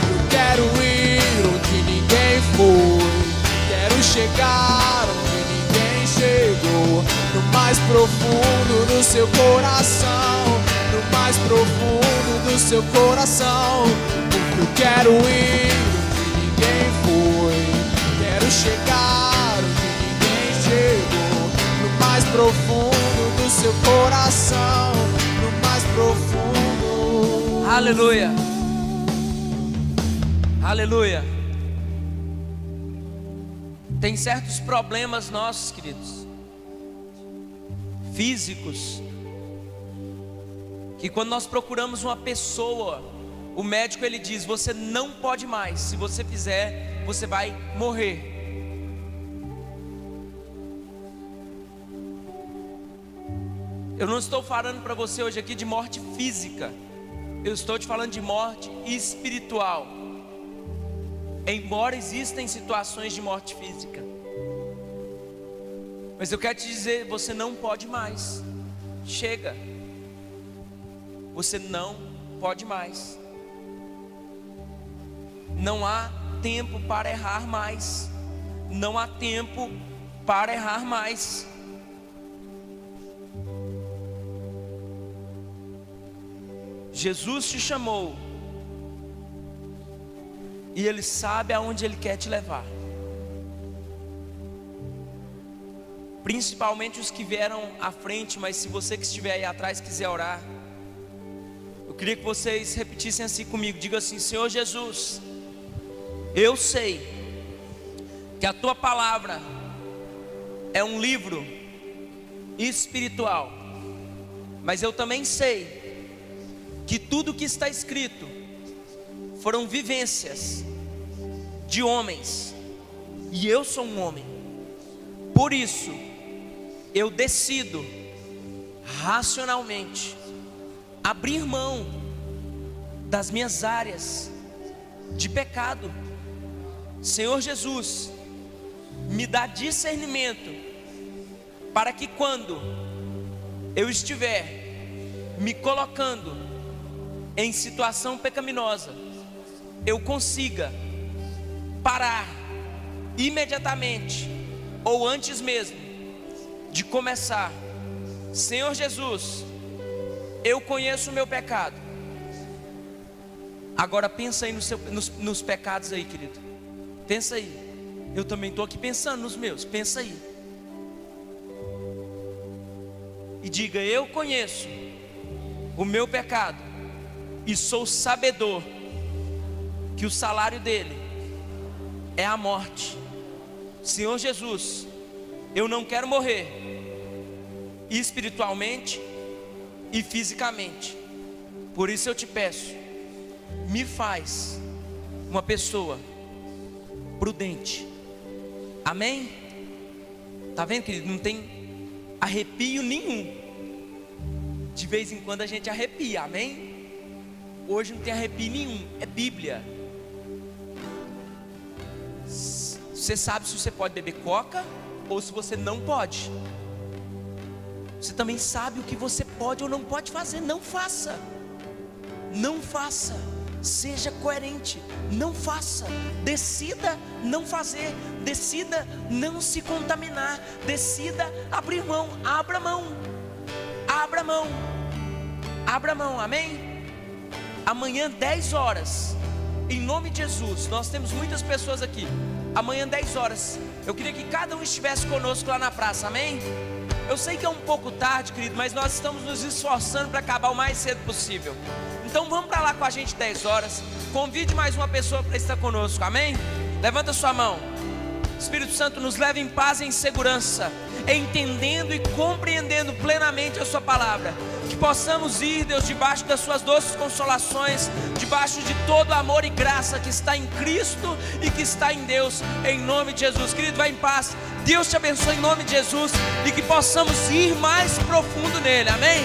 S2: Eu quero ir onde ninguém foi, quero chegar onde ninguém chegou, no mais profundo do seu coração, no mais profundo do seu coração. Eu quero ir onde ninguém foi, quero chegar onde ninguém chegou, no mais profundo do seu coração, no mais profundo.
S1: Aleluia, aleluia. Tem certos problemas nossos, queridos, físicos, que quando nós procuramos uma pessoa, o médico ele diz: você não pode mais, se você fizer, você vai morrer. Eu não estou falando para você hoje aqui de morte física, eu estou te falando de morte espiritual. Embora existem situações de morte física, mas eu quero te dizer, você não pode mais. Chega. Você não pode mais. Não há tempo para errar mais. Não há tempo para errar mais. Jesus te chamou e Ele sabe aonde Ele quer te levar. Principalmente os que vieram à frente, mas se você que estiver aí atrás quiser orar, eu queria que vocês repetissem assim comigo. Diga assim: Senhor Jesus, eu sei que a Tua palavra é um livro espiritual, mas eu também sei que tudo que está escrito foram vivências de homens, e eu sou um homem. Por isso eu decido racionalmente abrir mão das minhas áreas de pecado. Senhor Jesus, me dá discernimento para que quando eu estiver me colocando em situação pecaminosa, eu consiga parar imediatamente, ou antes mesmo de começar. Senhor Jesus, eu conheço o meu pecado. Agora pensa aí nos pecados aí, querido. Pensa aí. Eu também estou aqui pensando nos meus. Pensa aí. E diga: eu conheço o meu pecado e sou sabedor que o salário dele é a morte. Senhor Jesus, eu não quero morrer espiritualmente e fisicamente. Por isso eu te peço, me faz uma pessoa prudente. Amém? Tá vendo, querido? Não tem arrepio nenhum. De vez em quando a gente arrepia, amém? Hoje não tem arrepio nenhum, é Bíblia. Você sabe se você pode beber coca ou se você não pode. Você também sabe o que você pode ou não pode fazer. Não faça. Não faça. Seja coerente. Não faça. Decida não fazer. Decida não se contaminar. Decida abrir mão. Abra mão. Abra mão. Abra mão. Amém? Amanhã 10 horas, em nome de Jesus, nós temos muitas pessoas aqui. Amanhã 10 horas, eu queria que cada um estivesse conosco lá na praça, amém? Eu sei que é um pouco tarde, querido, mas nós estamos nos esforçando para acabar o mais cedo possível. Então vamos para lá com a gente 10 horas. Convide mais uma pessoa para estar conosco, amém? Levanta sua mão. Espírito Santo, nos leva em paz e em segurança, entendendo e compreendendo plenamente a sua palavra. Que possamos ir, Deus, debaixo das suas doces consolações, debaixo de todo amor e graça que está em Cristo e que está em Deus, em nome de Jesus. Querido, vai em paz. Deus te abençoe em nome de Jesus, e que possamos ir mais profundo nele, amém?